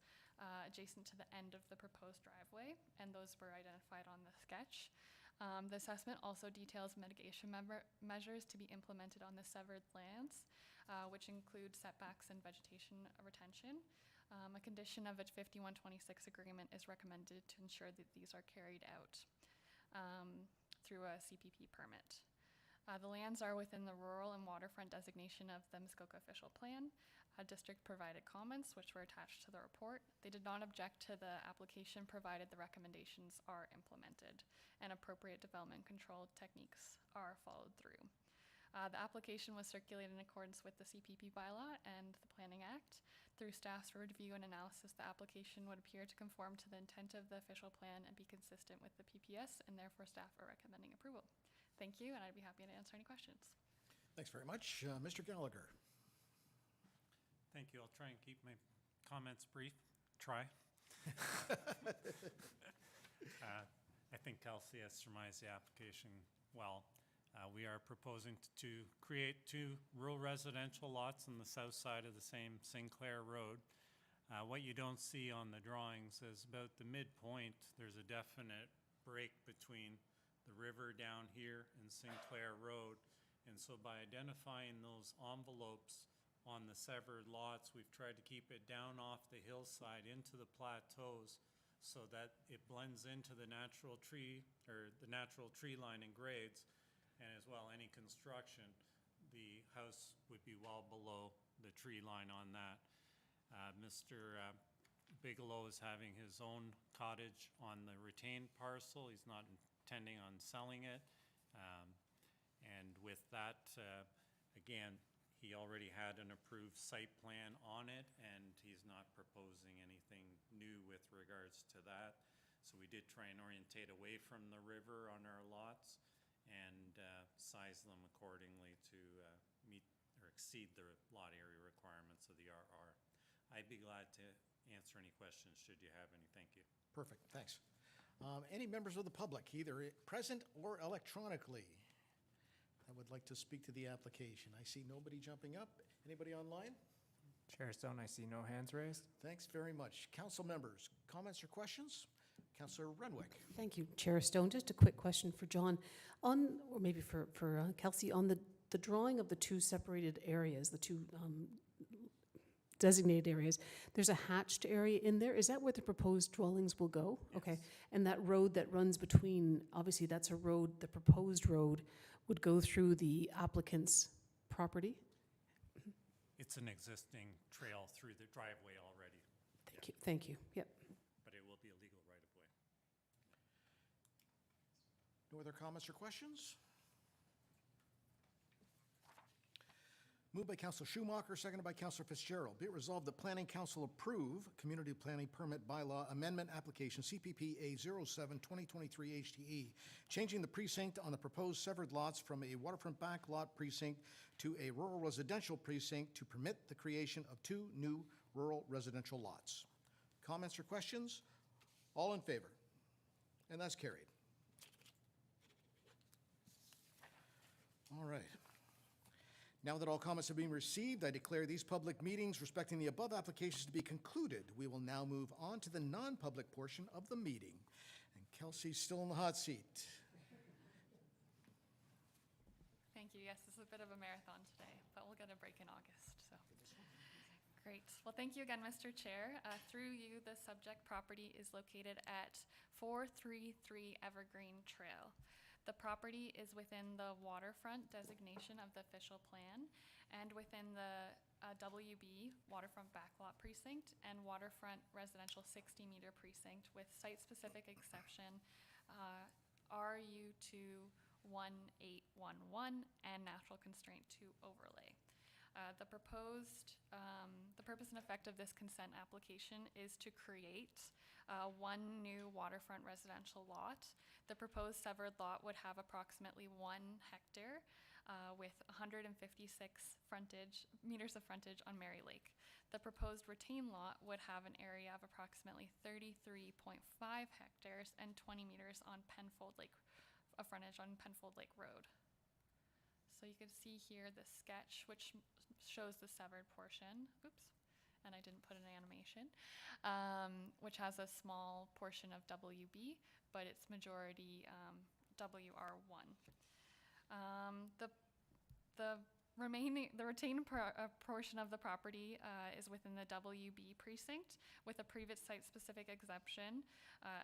adjacent to the end of the proposed driveway, and those were identified on the sketch. The assessment also details mitigation measures to be implemented on the severed lands, which include setbacks and vegetation retention. A condition of a 5126 agreement is recommended to ensure that these are carried out through a CPP permit. The lands are within the rural and waterfront designation of the Muskoka Official Plan. District provided comments, which were attached to the report. They did not object to the application, provided the recommendations are implemented and appropriate development control techniques are followed through. The application was circulated in accordance with the CPP bylaw and the Planning Act. Through staff's review and analysis, the application would appear to conform to the intent of the official plan and be consistent with the PPS, and therefore staff are recommending approval. Thank you, and I'd be happy to answer any questions. Thanks very much. Mr. Gallagher. Thank you. I'll try and keep my comments brief. Try. I think Kelsey has surmised the application well. We are proposing to create 2 rural residential lots on the south side of the same Sinclair Road. What you don't see on the drawings is about the midpoint, there's a definite break between the river down here and Sinclair Road. And so by identifying those envelopes on the severed lots, we've tried to keep it down off the hillside into the plateaus so that it blends into the natural tree or the natural tree line and grades. And as well, any construction, the house would be well below the tree line on that. Mr. Bigelow is having his own cottage on the retained parcel. He's not intending on selling it. And with that, again, he already had an approved site plan on it, and he's not proposing anything new with regards to that. So we did try and orientate away from the river on our lots and size them accordingly to meet or exceed the lot area requirements of the RR. I'd be glad to answer any questions should you have any. Thank you. Perfect, thanks. Any members of the public, either present or electronically, that would like to speak to the application? I see nobody jumping up. Anybody online? Chair Stone, I see no hands raised. Thanks very much. Council members, comments or questions? Councillor Renwick. Thank you, Chair Stone. Just a quick question for John, or maybe for Kelsey, on the drawing of the 2 separated areas, the 2 designated areas, there's a hatched area in there. Is that where the proposed dwellings will go? Yes. Okay. And that road that runs between, obviously that's a road, the proposed road would go through the applicant's property. It's an existing trail through the driveway already, Thank you, yep. but it will be a legal right-of-way. No other comments or questions? Moved by Councilor Schumacher, seconded by Councilor Fitzgerald. Be it resolved that Planning Council approve Community Planning Permit Bylaw Amendment Application CPP A07 2023 HTE, changing the precinct on the proposed severed lots from a waterfront back lot precinct to a rural residential precinct to permit the creation of 2 new rural residential lots. Comments or questions? All in favor? And that's carried. All right. Now that all comments have been received, I declare these public meetings respecting the above applications to be concluded. We will now move on to the non-public portion of the meeting. And Kelsey's still in the hot seat. Thank you. Yes, this is a bit of a marathon today, but we'll get a break in August. So great. Well, thank you again, Mr. Chair. Through you, the subject property is located at 433 Evergreen Trail. The property is within the waterfront designation of the official plan and within the WB Waterfront Backlot Precinct and Waterfront Residential 60-meter Precinct with site-specific exception RU2 1811 and natural constraint 2 overlay. The purpose and effect of this consent application is to create 1 new waterfront residential lot. The proposed severed lot would have approximately 1 hectare with 156 meters of frontage on Mary Lake. The proposed retained lot would have an area of approximately 33.5 hectares and 20 meters on Penfold Lake, a frontage on Penfold Lake Road. So you can see here the sketch, which shows the severed portion. Oops, and I didn't put an animation, which has a small portion of WB, but it's majority WR1. The retained portion of the property is within the WB precinct with a previous site-specific exemption,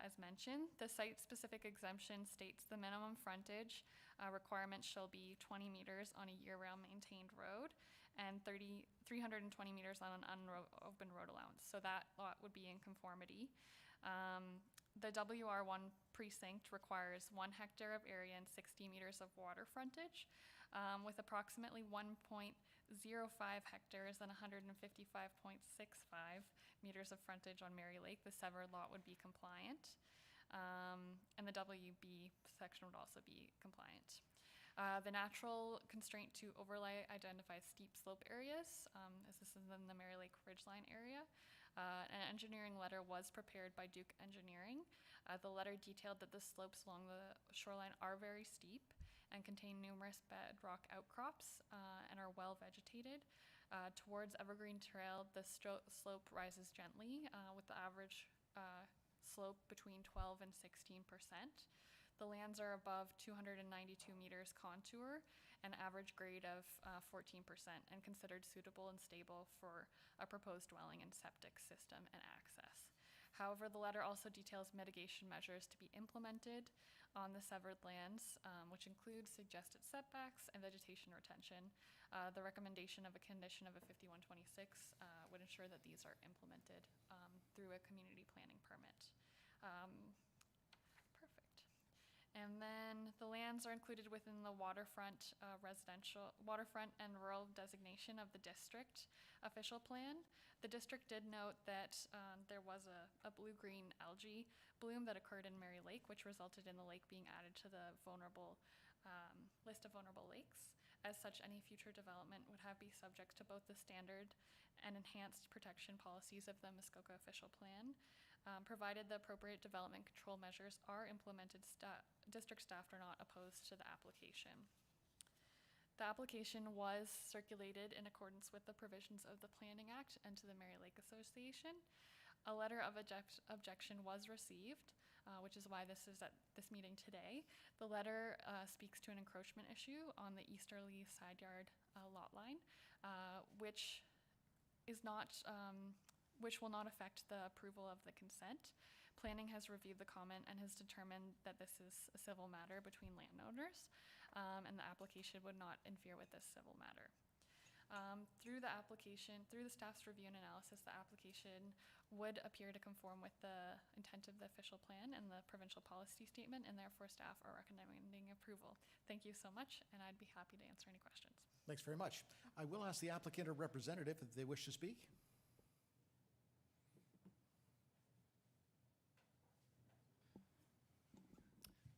as mentioned. The site-specific exemption states the minimum frontage requirement shall be 20 meters on a year-round maintained road and 320 meters on an open road allowance. So that lot would be in conformity. The WR1 precinct requires 1 hectare of area and 60 meters of water frontage, with approximately 1.05 hectares and 155.65 meters of frontage on Mary Lake. The severed lot would be compliant, and the WB section would also be compliant. The natural constraint to overlay identifies steep slope areas, as this is in the Mary Lake Ridgeline area. An engineering letter was prepared by Duke Engineering. The letter detailed that the slopes along the shoreline are very steep and contain numerous bedrock outcrops and are well vegetated. Towards Evergreen Trail, the slope rises gently with the average slope between 12 and 16%. The lands are above 292 meters contour, an average grade of 14%, and considered suitable and stable for a proposed dwelling and septic system and access. However, the letter also details mitigation measures to be implemented on the severed lands, which include suggested setbacks and vegetation retention. The recommendation of a condition of a 5126 would ensure that these are implemented through a community planning permit. And then the lands are included within the waterfront waterfront and rural designation of the district official plan. The district did note that there was a blue-green algae bloom that occurred in Mary Lake, which resulted in the lake being added to the vulnerable list of vulnerable lakes. As such, any future development would have be subject to both the standard and enhanced protection policies of the Muskoka official plan. Provided the appropriate development control measures are implemented, district staff are not opposed to the application. The application was circulated in accordance with the provisions of the Planning Act and to the Mary Lake Association. A letter of objection was received, which is why this is at this meeting today. The letter speaks to an encroachment issue on the easterly side yard lot line, which will not affect the approval of the consent. Planning has reviewed the comment and has determined that this is a civil matter between landowners. and the application would not interfere with this civil matter. Through the staff's review and analysis, the application would appear to conform with the intent of the official plan and the provincial policy statement, and therefore staff are recommending approval. Thank you so much, and I'd be happy to answer any questions. Thanks very much. I will ask the applicant or representative if they wish to speak.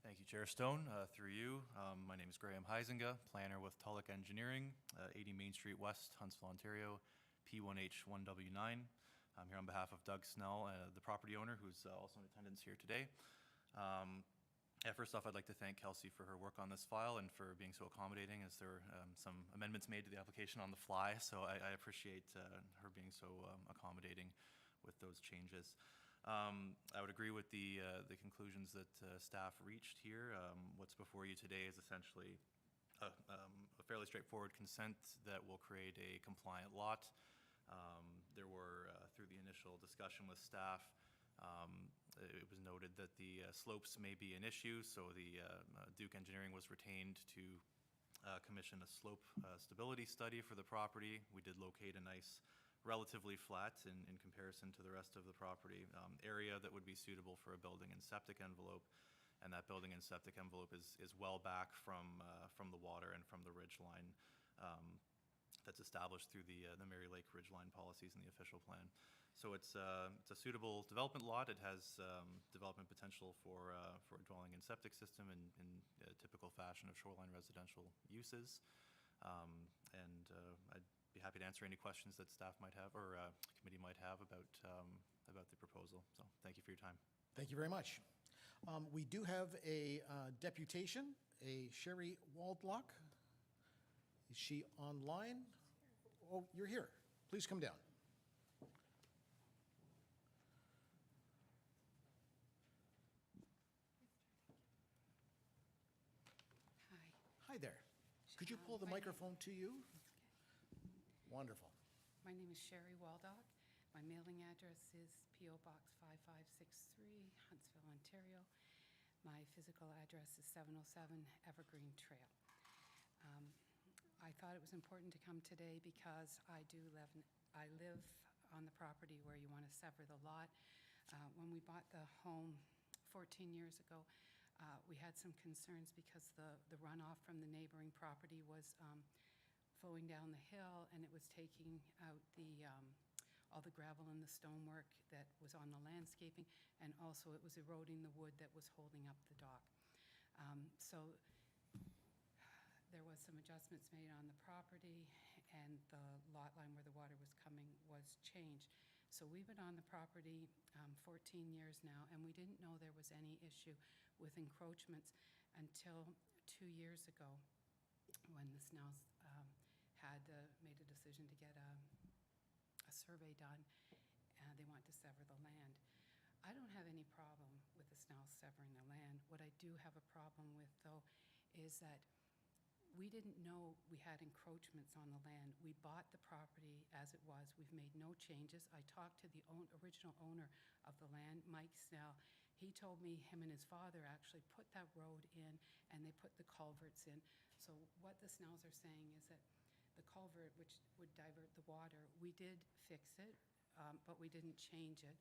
Thank you, Chair Stone. Through you, my name is Graham Heisinga, planner with Tulloch Engineering, 80 Main Street West, Huntsville, Ontario, P1H1W9. I'm here on behalf of Doug Snell, the property owner, who's also in attendance here today. First off, I'd like to thank Kelsey for her work on this file and for being so accommodating, as there were some amendments made to the application on the fly, so I appreciate her being so accommodating with those changes. I would agree with the conclusions that staff reached here. What's before you today is essentially a fairly straightforward consent that will create a compliant lot. There were, through the initial discussion with staff, it was noted that the slopes may be an issue, so the Duke Engineering was retained to commission a slope stability study for the property. We did locate a nice, relatively flat in comparison to the rest of the property area that would be suitable for a building and septic envelope, and that building and septic envelope is well back from the water and from the ridge line that's established through the Mary Lake Ridgeline policies in the official plan. So it's a suitable development lot. It has development potential for a dwelling and septic system in a typical fashion of shoreline residential uses. I'd be happy to answer any questions that staff might have or committee might have about the proposal. So thank you for your time. Thank you very much. We do have a deputation, a Sherry Waldlock. Is she online? Oh, you're here. Please come down. Hi there. Could you pull the microphone to you? Wonderful. My name is Sherry Waldock. My mailing address is P.O. Box 5563, Huntsville, Ontario. My physical address is 707 Evergreen Trail. I thought it was important to come today because I live on the property where you want to sever the lot. When we bought the home 14 years ago, we had some concerns because the runoff from the neighboring property was flowing down the hill, and it was taking out all the gravel and the stonework that was on the landscaping, and also it was eroding the wood that was holding up the dock. So there was some adjustments made on the property, and the lot line where the water was coming was changed. So we've been on the property 14 years now, and we didn't know there was any issue with encroachments until 2 years ago, when the Snells made a decision to get a survey done, and they want to sever the land. I don't have any problem with the Snells severing the land. What I do have a problem with, though, is that we didn't know we had encroachments on the land. We bought the property as it was. We've made no changes. I talked to the original owner of the land, Mike Snell. He told me him and his father actually put that road in, and they put the culverts in. So what the Snells are saying is that the culvert, which would divert the water, we did fix it, but we didn't change it.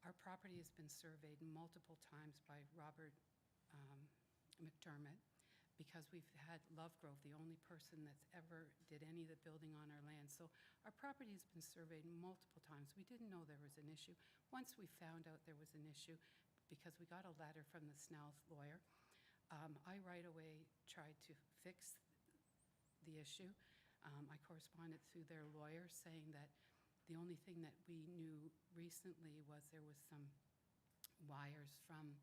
Our property has been surveyed multiple times by Robert McDermott, because we've had Lovegrove, the only person that's ever did any of the building on our land. So our property has been surveyed multiple times. We didn't know there was an issue. Once we found out there was an issue, because we got a letter from the Snell's lawyer, I right away tried to fix the issue. I corresponded through their lawyer saying that the only thing that we knew recently was there was some wires from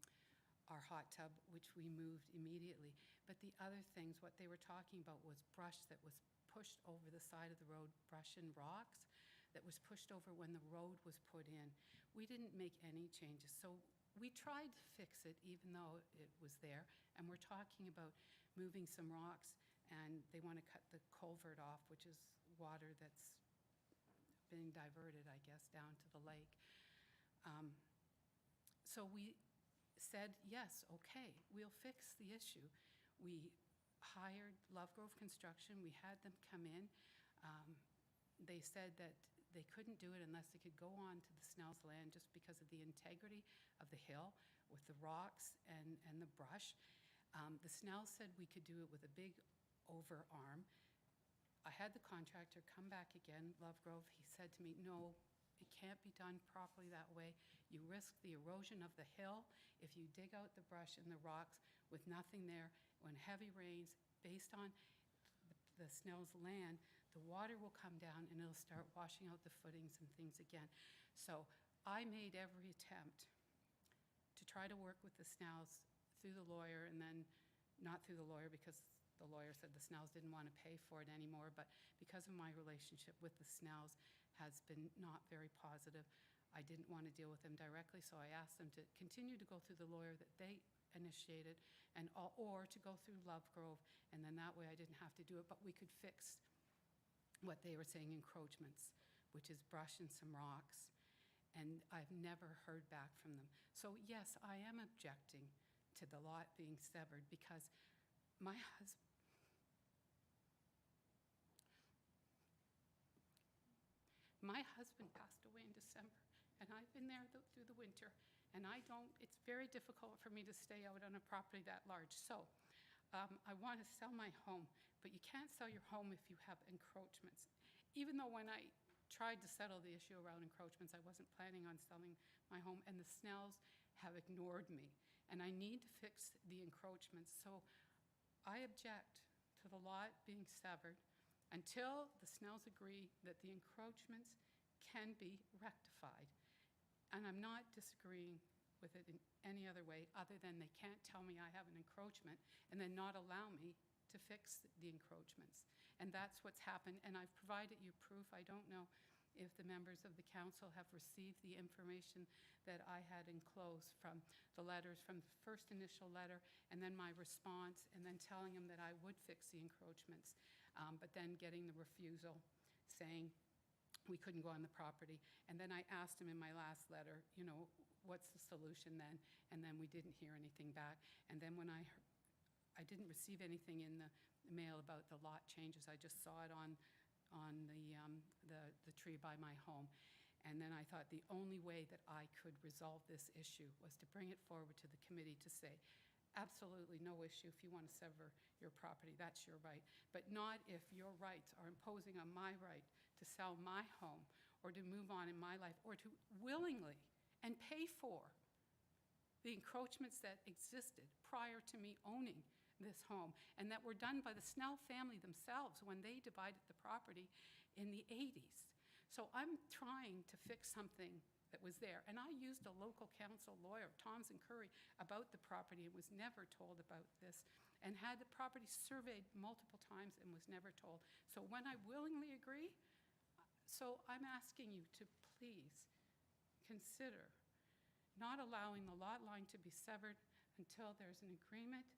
our hot tub, which we moved immediately. But the other things, what they were talking about was brush that was pushed over the side of the road, brush and rocks that was pushed over when the road was put in. We didn't make any changes. So we tried to fix it even though it was there. And we're talking about moving some rocks, and they want to cut the culvert off, which is water that's being diverted, I guess, down to the lake. So we said, yes, okay, we'll fix the issue. We hired Lovegrove Construction. We had them come in. They said that they couldn't do it unless they could go on to the Snell's land just because of the integrity of the hill with the rocks and the brush. The Snells said we could do it with a big overarm. I had the contractor come back again, Lovegrove. He said to me, no, it can't be done properly that way. You risk the erosion of the hill if you dig out the brush and the rocks with nothing there. When heavy rains, based on the Snell's land, the water will come down and it'll start washing out the footings and things again. So I made every attempt to try to work with the Snells through the lawyer, and then not through the lawyer because the lawyer said the Snells didn't want to pay for it anymore, but because of my relationship with the Snells has been not very positive, I didn't want to deal with them directly, so I asked them to continue to go through the lawyer that they initiated, and or to go through Lovegrove, and then that way I didn't have to do it, but we could fix what they were saying encroachments, which is brush and some rocks, and I've never heard back from them. So yes, I am objecting to the lot being severed because my husband passed away in December, and I've been there through the winter, and it's very difficult for me to stay out on a property that large. So I want to sell my home, but you can't sell your home if you have encroachments. Even though when I tried to settle the issue around encroachments, I wasn't planning on selling my home, and the Snells have ignored me, and I need to fix the encroachments. So I object to the lot being severed until the Snells agree that the encroachments can be rectified. And I'm not disagreeing with it in any other way other than they can't tell me I have an encroachment and then not allow me to fix the encroachments. And that's what's happened, and I've provided you proof. I don't know if the members of the council have received the information that I had enclosed from the letters, from the first initial letter, and then my response, and then telling them that I would fix the encroachments, but then getting the refusal saying we couldn't go on the property. And then I asked him in my last letter, you know, what's the solution then? And then we didn't hear anything back. And then when I didn't receive anything in the mail about the lot changes. I just saw it on the tree by my home. And then I thought the only way that I could resolve this issue was to bring it forward to the committee to say, absolutely no issue if you want to sever your property, that's your right. But not if your rights are imposing on my right to sell my home or to move on in my life or to willingly and pay for the encroachments that existed prior to me owning this home and that were done by the Snell family themselves when they divided the property in the 80s. So I'm trying to fix something that was there. And I used a local council lawyer, Thompson Curry, about the property and was never told about this, and had the property surveyed multiple times and was never told. So when I willingly agree, so I'm asking you to please consider not allowing the lot line to be severed until there's an agreement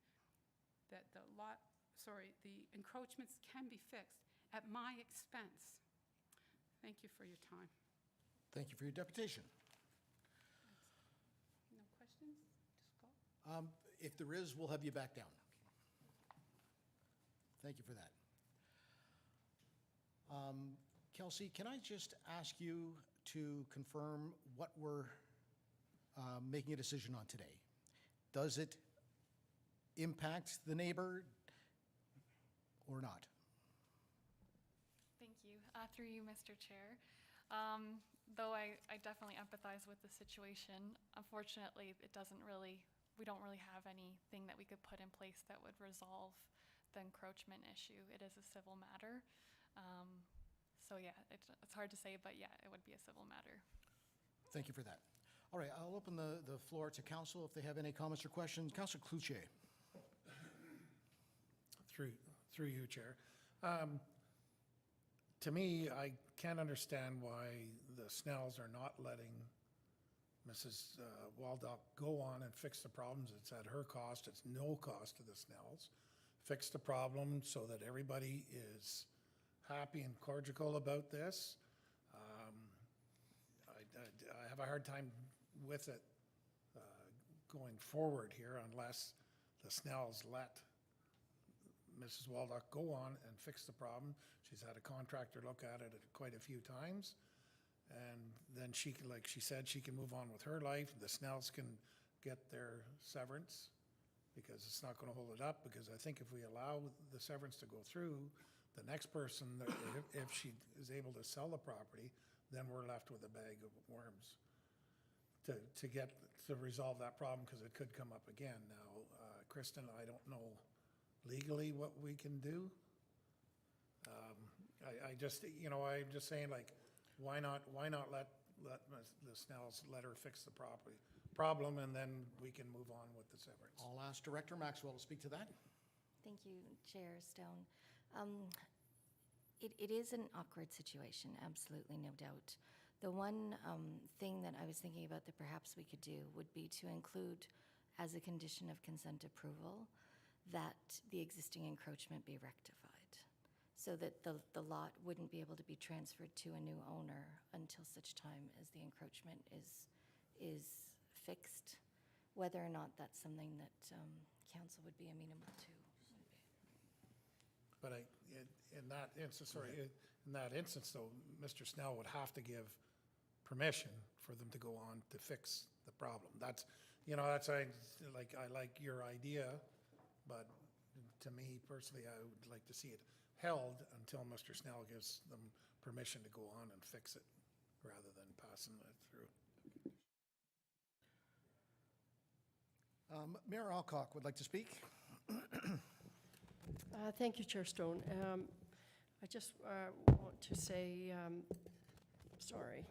that the encroachments can be fixed at my expense. Thank you for your time. Thank you for your deputation. No questions? Just go. If there is, we'll have you back down. Thank you for that. Kelsey, can I just ask you to confirm what we're making a decision on today? Does it impact the neighbor or not? Thank you. Through you, Mr. Chair. Though I definitely empathize with the situation, unfortunately, we don't really have anything that we could put in place that would resolve the encroachment issue. It is a civil matter. So yeah, it's hard to say, but yeah, it would be a civil matter. Thank you for that. All right, I'll open the floor to council if they have any comments or questions. Councilor Cloutier. Through you, Chair. To me, I can't understand why the Snells are not letting Mrs. Waldock go on and fix the problems. It's at her cost. It's no cost to the Snells. Fix the problem so that everybody is happy and cordial about this. I have a hard time with it going forward here unless the Snells let Mrs. Waldock go on and fix the problem. She's had a contractor look at it quite a few times. And then she can, like she said, she can move on with her life. The Snells can get their severance because it's not going to hold it up. Because I think if we allow the severance to go through, the next person, if she is able to sell the property, then we're left with a bag of worms to resolve that problem, because it could come up again. Now, Kristen, I don't know legally what we can do. I just, you know, I'm just saying, like, why not let the Snells let her fix the problem, and then we can move on with the severance. I'll ask Director Maxwell to speak to that. Thank you, Chair Stone. It is an awkward situation, absolutely, no doubt. The one thing that I was thinking about that perhaps we could do would be to include as a condition of consent approval that the existing encroachment be rectified, so that the lot wouldn't be able to be transferred to a new owner until such time as the encroachment is fixed, whether or not that's something that council would be amenable to. But in that instance, though, Mr. Snell would have to give permission for them to go on to fix the problem. That's, you know, that's, I like your idea, but to me personally, I would like to see it held until Mr. Snell gives them permission to go on and fix it, rather than passing it through. Mayor Alcock would like to speak. Thank you, Chair Stone. I just want to say, sorry,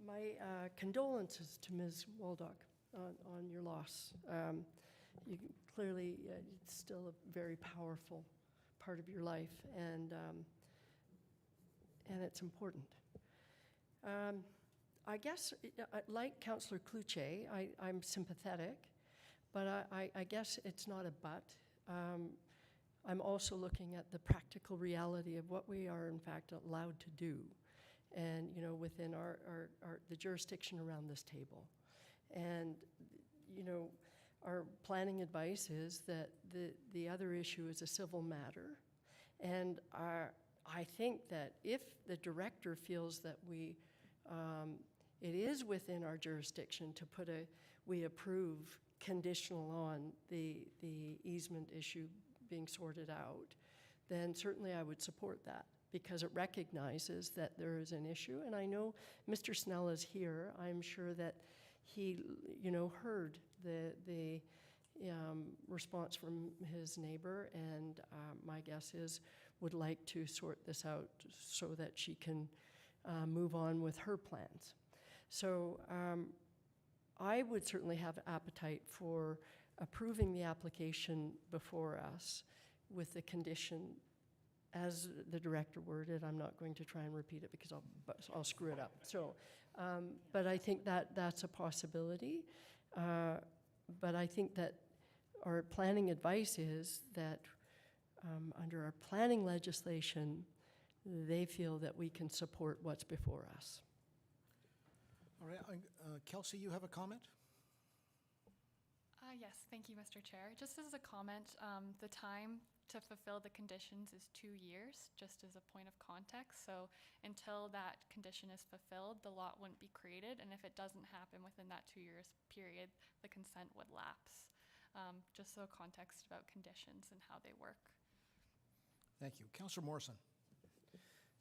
my condolences to Ms. Waldock on your loss. You clearly, it's still a very powerful part of your life, and it's important. I guess, like Councillor Cloutier, I'm sympathetic, but I guess it's not a but. I'm also looking at the practical reality of what we are in fact allowed to do, and you know, within the jurisdiction around this table. And you know, our planning advice is that the other issue is a civil matter, and I think that if the director feels that it is within our jurisdiction to put we approve conditional on the easement issue being sorted out, then certainly I would support that, because it recognizes that there is an issue. And I know Mr. Snell is here. I'm sure that he, you know, heard the response from his neighbor, and my guess is would like to sort this out so that she can move on with her plans. So I would certainly have appetite for approving the application before us with the condition as the director worded. I'm not going to try and repeat it because I'll screw it up. So, but I think that's a possibility. But I think that our planning advice is that under our planning legislation, they feel that we can support what's before us. All right, Kelsey, you have a comment? Yes, thank you, Mr. Chair. Just as a comment, the time to fulfill the conditions is 2 years, just as a point of context. So until that condition is fulfilled, the lot wouldn't be created. And if it doesn't happen within that 2 years period, the consent would lapse. Just so context about conditions and how they work. Thank you. Councillor Morrison.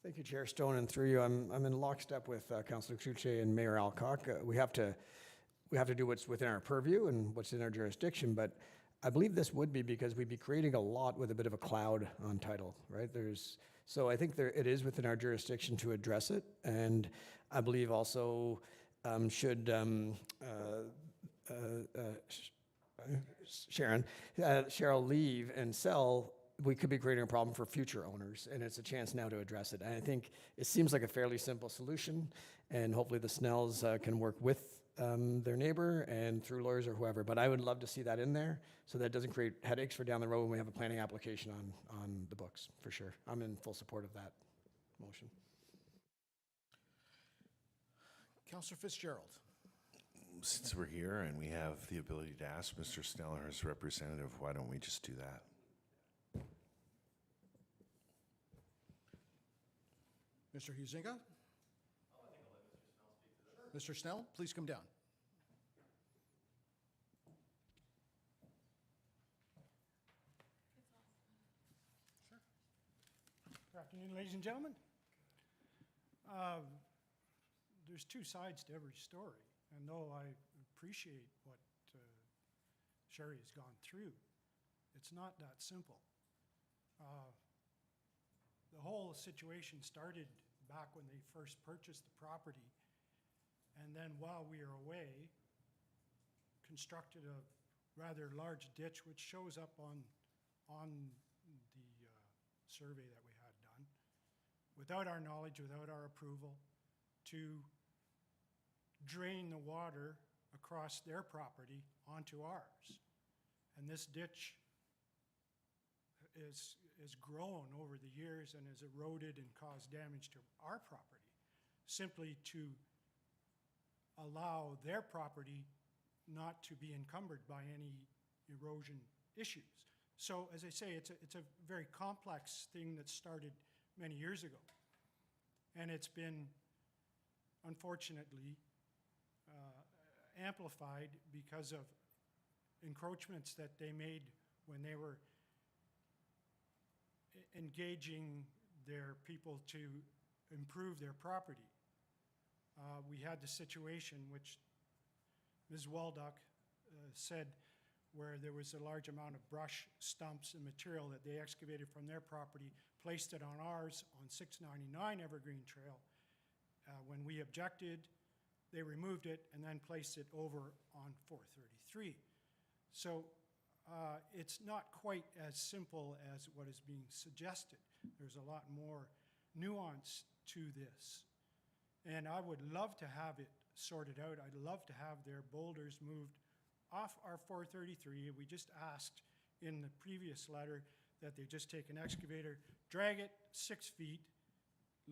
Thank you, Chair Stone, and through you, I'm in lockstep with Councillor Cloutier and Mayor Alcock. We have to do what's within our purview and what's in our jurisdiction, but I believe this would be because we'd be creating a lot with a bit of a cloud on title, right? So I think it is within our jurisdiction to address it, and I believe also should Cheryl leave and sell, we could be creating a problem for future owners, and it's a chance now to address it. And I think it seems like a fairly simple solution, and hopefully the Snells can work with their neighbor and through lawyers or whoever. But I would love to see that in there so that it doesn't create headaches for down the road when we have a planning application on the books, for sure. I'm in full support of that motion. Councillor Fitzgerald. Since we're here and we have the ability to ask Mr. Snell or his representative, why don't we just do that? Mr. Huizinga? Mr. Snell, please come down. Good afternoon, ladies and gentlemen. There's two sides to every story, and though I appreciate what Sherry has gone through, it's not that simple. The whole situation started back when they first purchased the property, and then while we were away, constructed a rather large ditch which shows up on the survey that we had done, without our knowledge, without our approval, to drain the water across their property onto ours. And this ditch is grown over the years and has eroded and caused damage to our property, simply to allow their property not to be encumbered by any erosion issues. So, as I say, it's a very complex thing that started many years ago. And it's been, unfortunately, amplified because of encroachments that they made when they were engaging their people to improve their property. We had the situation which Ms. Waldock said, where there was a large amount of brush, stumps, and material that they excavated from their property, placed it on ours on 699 Evergreen Trail. When we objected, they removed it and then placed it over on 433. So it's not quite as simple as what is being suggested. There's a lot more nuance to this. And I would love to have it sorted out. I'd love to have their boulders moved off our 433. We just asked in the previous letter that they just take an excavator, drag it 6 feet,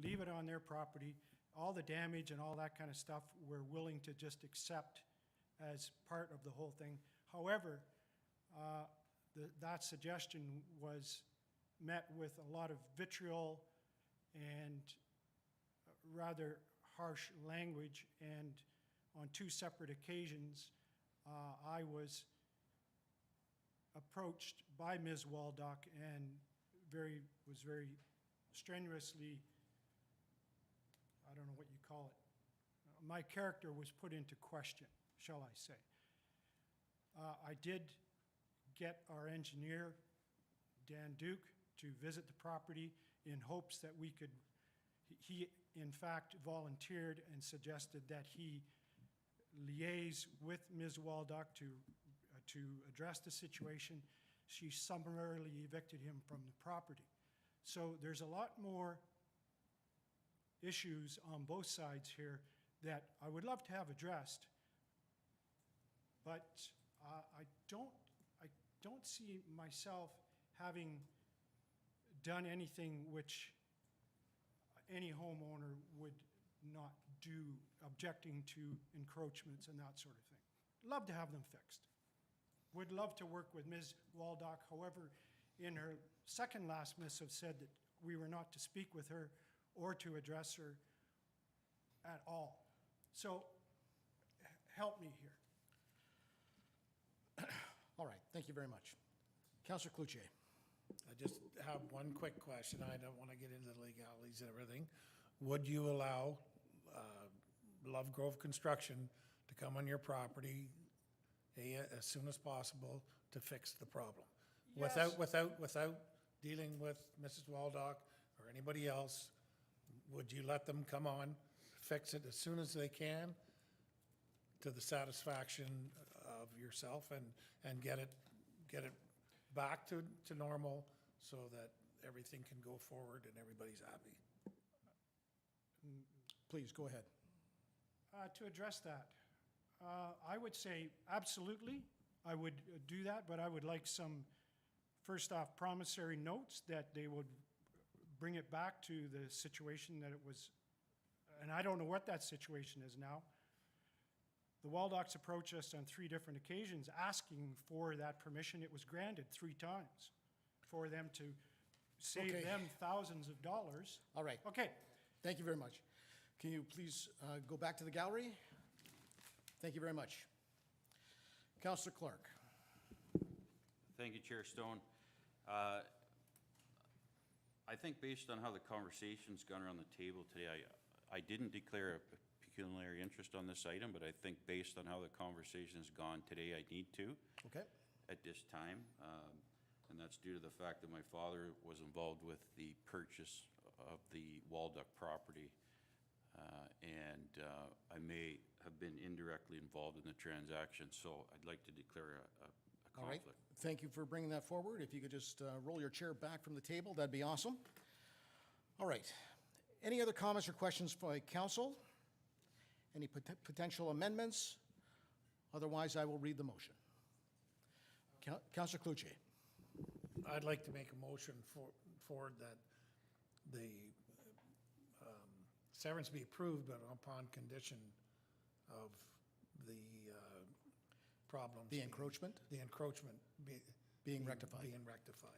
leave it on their property. All the damage and all that kind of stuff, we're willing to just accept as part of the whole thing. However, that suggestion was met with a lot of vitriol and rather harsh language, and on 2 separate occasions, I was approached by Ms. Waldock and was very strenuously, I don't know what you call it, my character was put into question, shall I say. I did get our engineer, Dan Duke, to visit the property in hopes that we could, he in fact volunteered and suggested that he liaise with Ms. Waldock to address the situation. She summarily evicted him from the property. So there's a lot more issues on both sides here that I would love to have addressed, but I don't see myself having done anything which any homeowner would not do, objecting to encroachments and that sort of thing. Love to have them fixed. Would love to work with Ms. Waldock. However, in her second last missive said that we were not to speak with her or to address her at all. So help me here. All right, thank you very much. Councillor Cloutier. I just have one quick question. I don't want to get into the legalities and everything. Would you allow Love Grove Construction to come on your property as soon as possible to fix the problem? Yes. Without dealing with Mrs. Waldock or anybody else, would you let them come on, fix it as soon as they can to the satisfaction of yourself and get it back to normal so that everything can go forward and everybody's happy? Please, go ahead. To address that, I would say absolutely, I would do that, but I would like some, first off, promissory notes that they would bring it back to the situation that it was, and I don't know what that situation is now. The Waldocks approached us on 3 different occasions asking for that permission. It was granted 3 times for them to save them thousands of dollars. All right. Okay. Thank you very much. Can you please go back to the gallery? Thank you very much. Councillor Clark. Thank you, Chair Stone. I think based on how the conversation's gone around the table today, I didn't declare a pecuniary interest on this item, but I think based on how the conversation's gone today, I need to. Okay. At this time. And that's due to the fact that my father was involved with the purchase of the Walduck property. And I may have been indirectly involved in the transaction, so I'd like to declare a All right. conflict. Thank you for bringing that forward. If you could just roll your chair back from the table, that'd be awesome. All right. Any other comments or questions by council? Any potential amendments? Otherwise, I will read the motion. Councillor Cloutier. I'd like to make a motion for that the severance be approved, but upon condition of the problems. The encroachment? The encroachment Being rectified. Being rectified.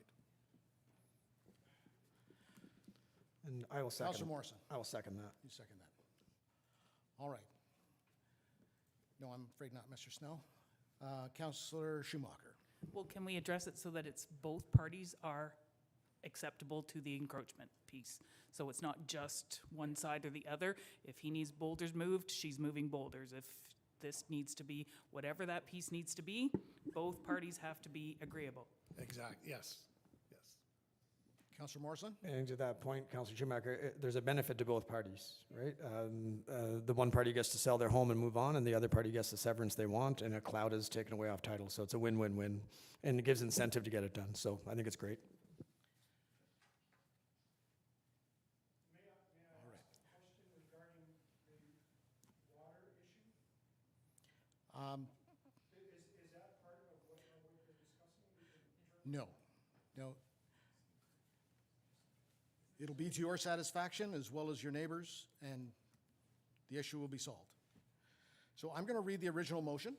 And I will second. Councillor Morrison. I will second that. You second that. All right. No, I'm afraid not, Mr. Snell. Councillor Schumacher. Well, can we address it so that it's both parties are acceptable to the encroachment piece? So it's not just one side or the other. If he needs boulders moved, she's moving boulders. If this needs to be, whatever that piece needs to be, both parties have to be agreeable. Exact, yes, yes. Councillor Morrison? And to that point, Councillor Schumacher, there's a benefit to both parties, right? The one party gets to sell their home and move on, and the other party gets the severance they want, and a cloud is taken away off title. So it's a win-win-win, and it gives incentive to get it done. So I think it's great. Is that part of what you're discussing? No, no. It'll be to your satisfaction as well as your neighbors, and the issue will be solved. So I'm going to read the original motion.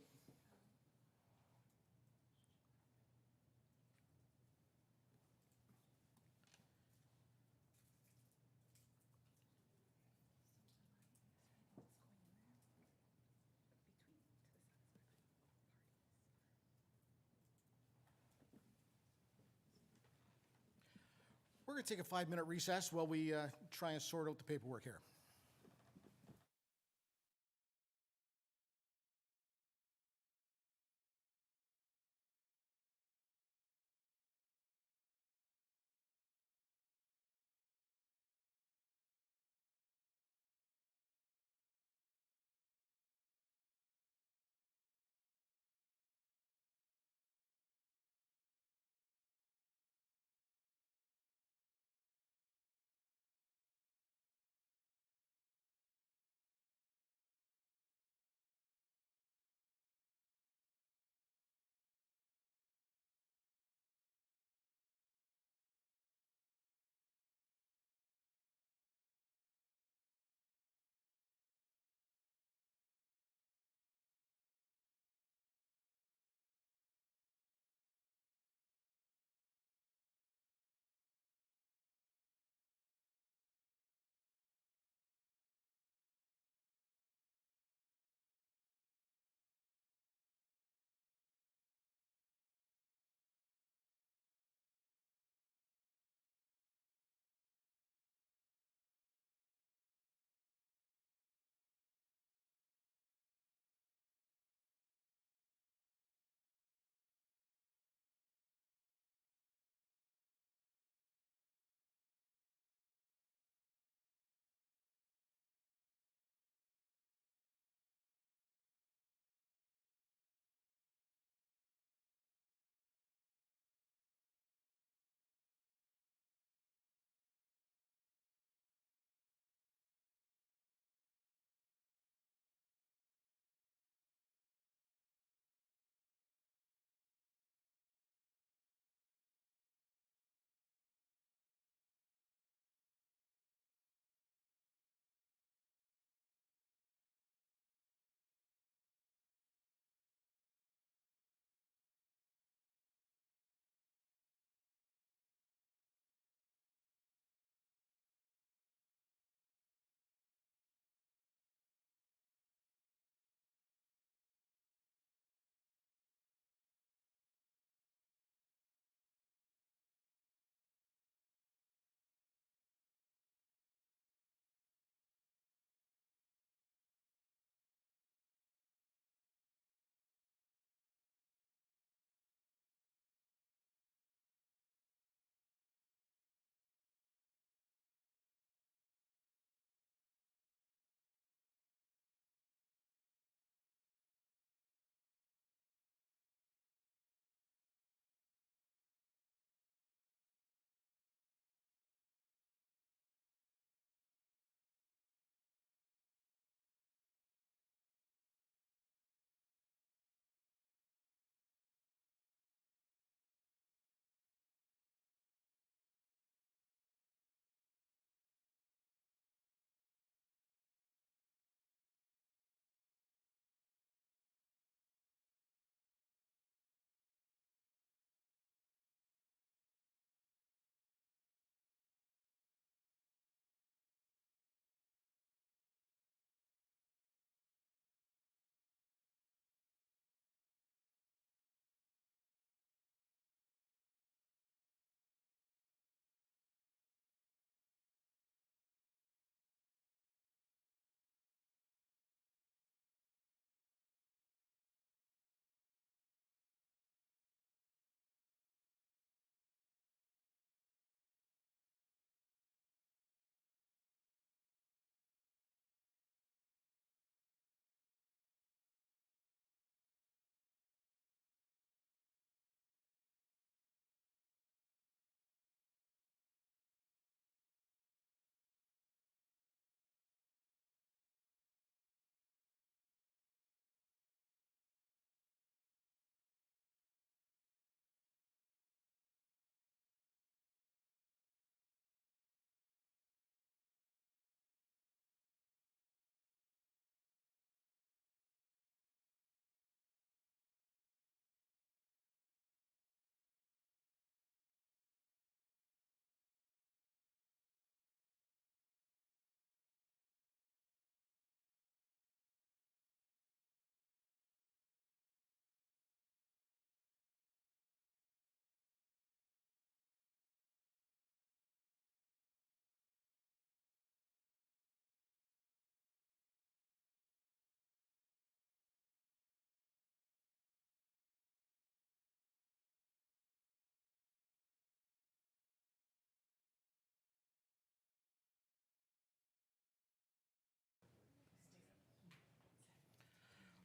We're going to take a 5-minute recess while we try and sort out the paperwork here.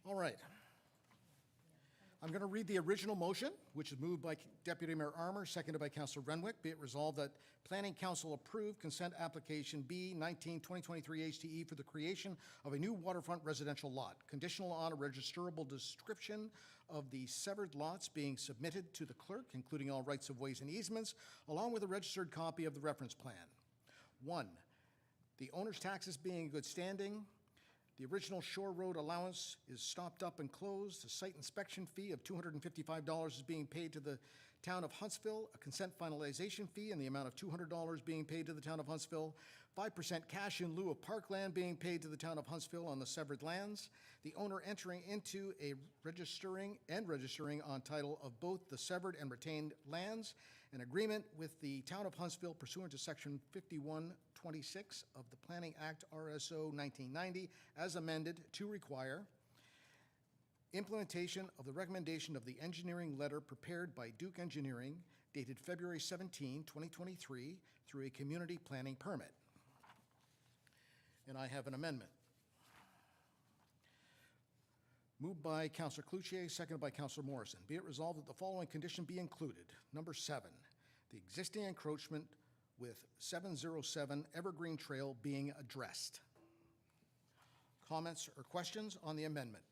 All right. I'm going to read the original motion, which is moved by Deputy Mayor Armour, seconded by Councillor Renwick. Be it resolved that Planning Council approve consent application B 19-2023 HTE for the creation of a new waterfront residential lot, conditional on a registerable description of the severed lots being submitted to the clerk, including all rights of ways and easements, along with a registered copy of the reference plan. 1, the owner's taxes being in good standing. The original Shore Road allowance is stopped up and closed. A site inspection fee of $255 is being paid to the town of Huntsville. A consent finalization fee in the amount of $200 being paid to the town of Huntsville. 5% cash in lieu of parkland being paid to the town of Huntsville on the severed lands. The owner entering into a registering on title of both the severed and retained lands. An agreement with the town of Huntsville pursuant to section 5126 of the Planning Act RSO 1990 as amended to require implementation of the recommendation of the engineering letter prepared by Duke Engineering dated February 17, 2023 through a community planning permit. And I have an amendment. Moved by Councillor Cloutier, seconded by Councillor Morrison. Be it resolved that the following condition be included. Number 7, the existing encroachment with 707 Evergreen Trail being addressed. Comments or questions on the amendment?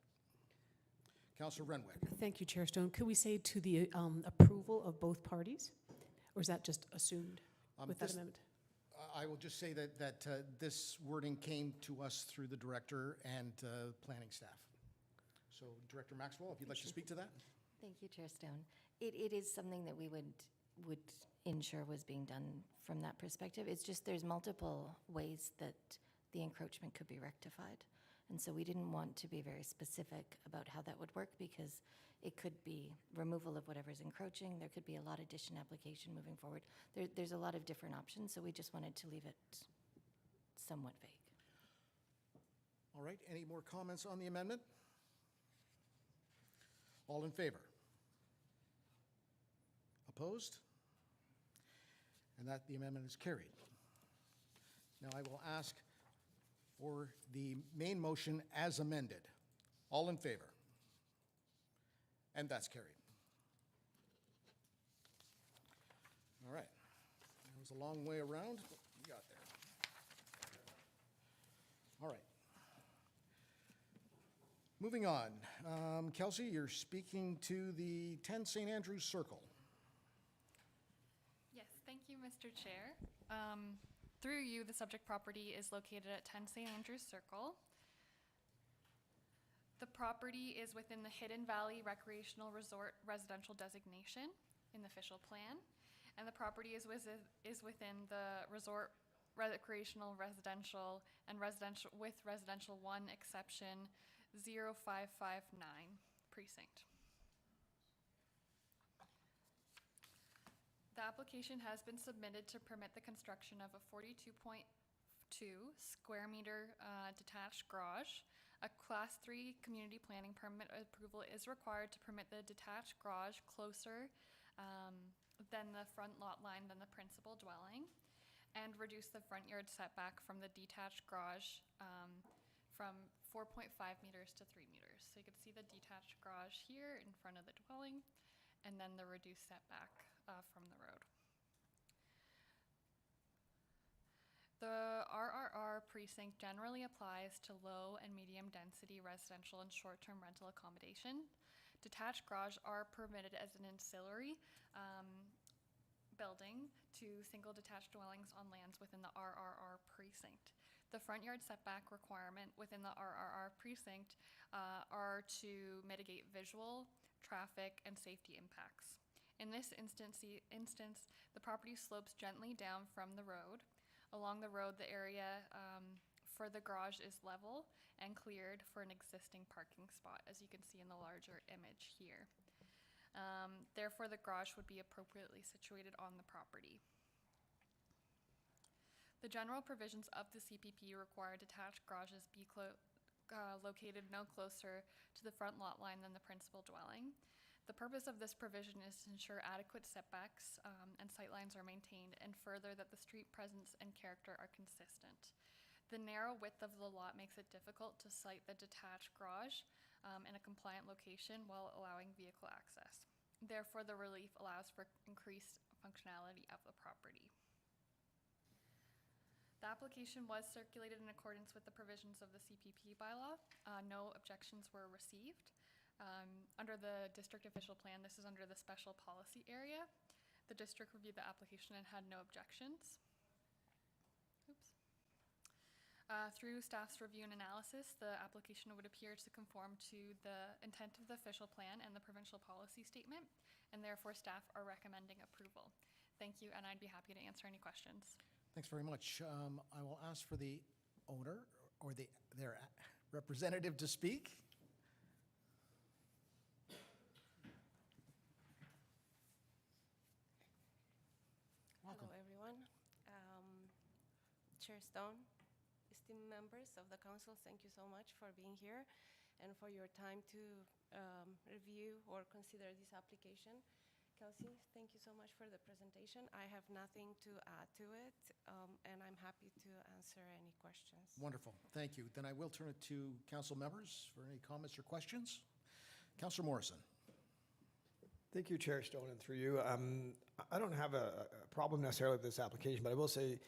Councillor Renwick. Thank you, Chair Stone. Could we say to the approval of both parties? Or is that just assumed with that amendment? I will just say that this wording came to us through the director and planning staff. So Director Maxwell, if you'd like to speak to that. Thank you, Chair Stone. It is something that we would ensure was being done from that perspective. It's just there's multiple ways that the encroachment could be rectified. And so we didn't want to be very specific about how that would work because it could be removal of whatever's encroaching. There could be a lot addition application moving forward. There's a lot of different options, so we just wanted to leave it somewhat vague. All right, any more comments on the amendment? All in favor? Opposed? And that the amendment is carried. Now I will ask for the main motion as amended. All in favor? And that's carried. All right. That was a long way around, but we got there. All right. Moving on. Kelsey, you're speaking to the 10 St. Andrews Circle. Yes, thank you, Mr. Chair. Through you, the subject property is located at 10 St. Andrews Circle. The property is within the Hidden Valley Recreational Resort residential designation in the official plan, and the property is within the resort recreational residential and residential with residential 1 exception 0559 precinct. The application has been submitted to permit the construction of a 42.2 square meter detached garage. A Class 3 community planning permit approval is required to permit the detached garage closer than the front lot line than the principal dwelling, and reduce the front yard setback from the detached garage from 4.5 meters to 3 meters. So you can see the detached garage here in front of the dwelling, and then the reduced setback from the road. The RRR precinct generally applies to low and medium density residential and short-term rental accommodation. Detached garage are permitted as an ancillary building to single detached dwellings on lands within the RRR precinct. The front yard setback requirement within the RRR precinct are to mitigate visual, traffic, and safety impacts. In this instance, the property slopes gently down from the road. Along the road, the area for the garage is level and cleared for an existing parking spot, as you can see in the larger image here. Therefore, the garage would be appropriately situated on the property. The general provisions of the CPP require detached garages be located no closer to the front lot line than the principal dwelling. The purpose of this provision is to ensure adequate setbacks and sightlines are maintained, and further that the street presence and character are consistent. The narrow width of the lot makes it difficult to site the detached garage in a compliant location while allowing vehicle access. Therefore, the relief allows for increased functionality of the property. The application was circulated in accordance with the provisions of the CPP bylaw. No objections were received. Under the district official plan, this is under the special policy area. The district reviewed the application and had no objections. Oops. Through staff's review and analysis, the application would appear to conform to the intent of the official plan and the provincial policy statement, and therefore staff are recommending approval. Thank you, and I'd be happy to answer any questions. Thanks very much. I will ask for the owner or their representative to speak. Welcome. Hello, everyone. Chair Stone, esteemed members of the council, thank you so much for being here and for your time to review or consider this application. Kelsey, thank you so much for the presentation. I have nothing to add to it, and I'm happy to answer any questions. Wonderful. Thank you. Then I will turn it to council members for any comments or questions. Councillor Morrison. Thank you, Chair Stone, and through you. I don't have a problem necessarily with this application, but I will say,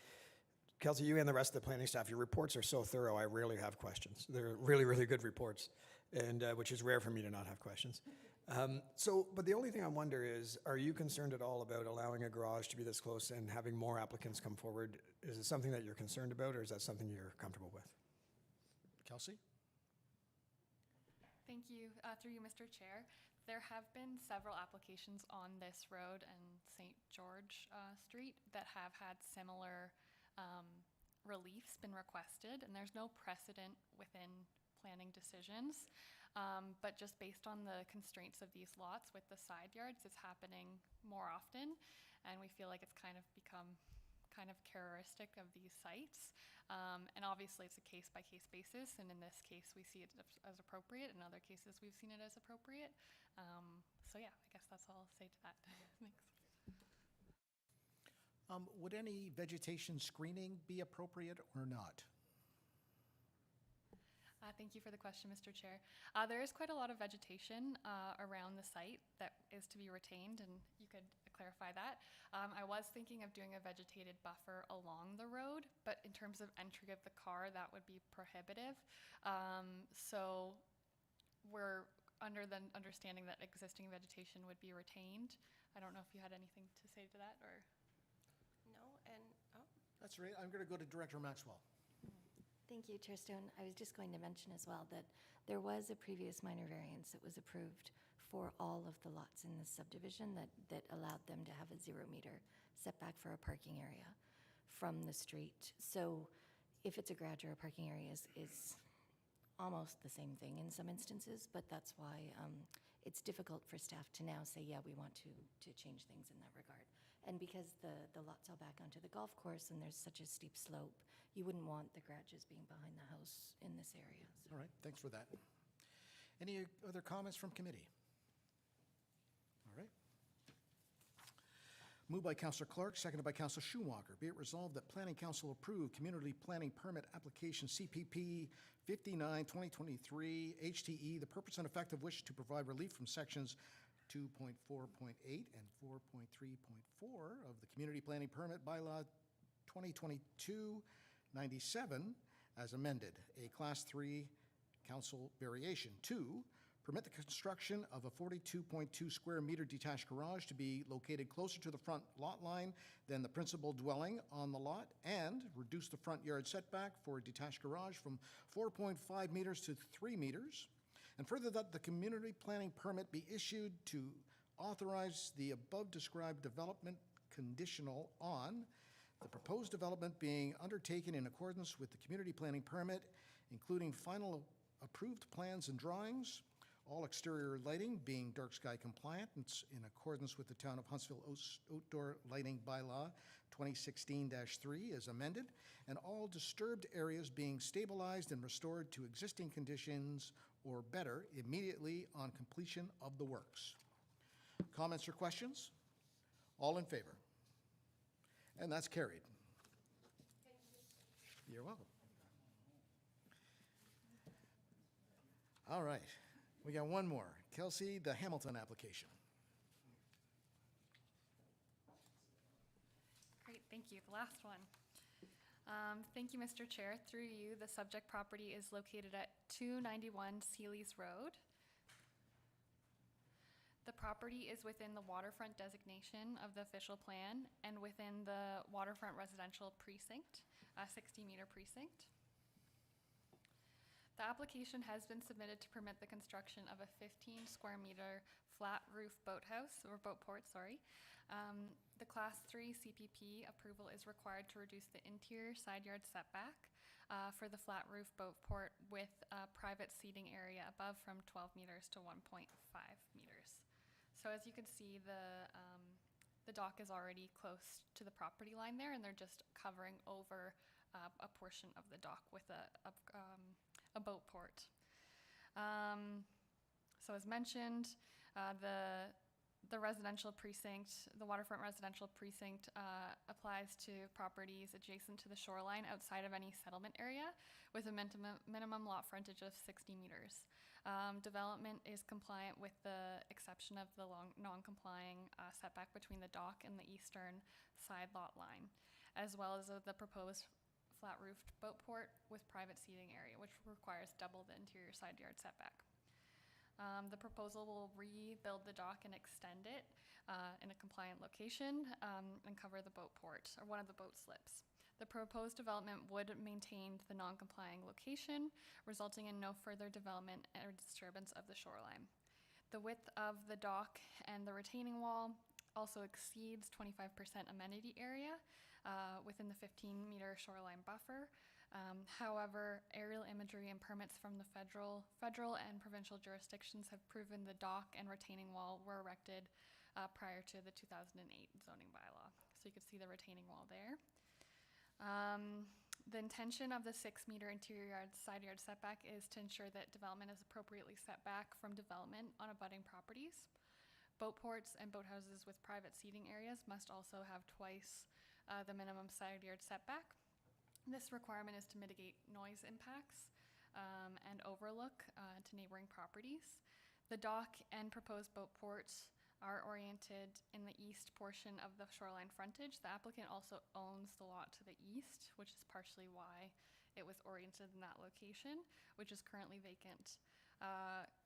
Kelsey, you and the rest of the planning staff, your reports are so thorough, I rarely have questions. They're really, really good reports, and which is rare for me to not have questions. But the only thing I wonder is, are you concerned at all about allowing a garage to be this close and having more applicants come forward? Is it something that you're concerned about, or is that something you're comfortable with? Kelsey? Thank you. Through you, Mr. Chair. There have been several applications on this road and St. George Street that have had similar reliefs been requested, and there's no precedent within planning decisions. But just based on the constraints of these lots with the side yards, it's happening more often, and we feel like it's kind of become kind of characteristic of these sites. And obviously it's a case-by-case basis, and in this case we see it as appropriate. In other cases we've seen it as appropriate. So yeah, I guess that's all I'll say to that. Thanks. Would any vegetation screening be appropriate or not? Thank you for the question, Mr. Chair. There is quite a lot of vegetation around the site that is to be retained, and you could clarify that. I was thinking of doing a vegetated buffer along the road, but in terms of entry of the car, that would be prohibitive. So we're under the understanding that existing vegetation would be retained. I don't know if you had anything to say to that, or? No, and, That's right. I'm going to go to Director Maxwell. Thank you, Chair Stone. I was just going to mention as well that there was a previous minor variance that was approved for all of the lots in this subdivision that allowed them to have a 0-meter setback for a parking area from the street. So if it's a garage or a parking area is almost the same thing in some instances, but that's why it's difficult for staff to now say, yeah, we want to change things in that regard. And because the lot's all back onto the golf course and there's such a steep slope, you wouldn't want the garages being behind the house in this area. So. All right, thanks for that. Any other comments from committee? All right. Moved by Councillor Clark, seconded by Councillor Schumacher. Be it resolved that Planning Council approve Community Planning Permit Application CPP 59-2023 HTE, the purpose and effect of which to provide relief from sections 2.4.8 and 4.3.4 of the Community Planning Permit Bylaw 2022-97 as amended, a Class 3 council variation. 2, permit the construction of a 42.2 square meter detached garage to be located closer to the front lot line than the principal dwelling on the lot, and reduce the front yard setback for a detached garage from 4.5 meters to 3 meters. And further, that the community planning permit be issued to authorize the above described development conditional on the proposed development being undertaken in accordance with the community planning permit, including final approved plans and drawings, all exterior lighting being dark sky compliant in accordance with the Town of Huntsville Outdoor Lighting Bylaw 2016-3 as amended, and all disturbed areas being stabilized and restored to existing conditions or better immediately on completion of the works. Comments or questions? All in favor? And that's carried. You're welcome. All right. We got one more. Kelsey, the Hamilton application. Great, thank you. The last one. Thank you, Mr. Chair. Through you, the subject property is located at 291 Seeley's Road. The property is within the waterfront designation of the official plan and within the waterfront residential precinct, 60-meter precinct. The application has been submitted to permit the construction of a 15 square meter flat roof boathouse, or boat port, sorry. The Class 3 CPP approval is required to reduce the interior side yard setback for the flat roof boat port with a private seating area above from 12 meters to 1.5 meters. So as you can see, the dock is already close to the property line there, and they're just covering over a portion of the dock with a boat port. So as mentioned, the residential precinct, the waterfront residential precinct applies to properties adjacent to the shoreline outside of any settlement area with a minimum lot frontage of 60 meters. Development is compliant with the exception of the non-complying setback between the dock and the eastern side lot line, as well as the proposed flat-roofed boat port with private seating area, which requires double the interior side yard setback. The proposal will rebuild the dock and extend it in a compliant location and cover the boat port, or one of the boat slips. The proposed development would maintain the non-complying location, resulting in no further development or disturbance of the shoreline. The width of the dock and the retaining wall also exceeds 25% amenity area within the 15-meter shoreline buffer. However, aerial imagery and permits from the federal and provincial jurisdictions have proven the dock and retaining wall were erected prior to the 2008 zoning bylaw. So you can see the retaining wall there. The intention of the 6-meter interior side yard setback is to ensure that development is appropriately set back from development on abutting properties. Boat ports and boathouses with private seating areas must also have twice the minimum side yard setback. This requirement is to mitigate noise impacts and overlook to neighboring properties. The dock and proposed boat ports are oriented in the east portion of the shoreline frontage. The applicant also owns the lot to the east, which is partially why it was oriented in that location, which is currently vacant.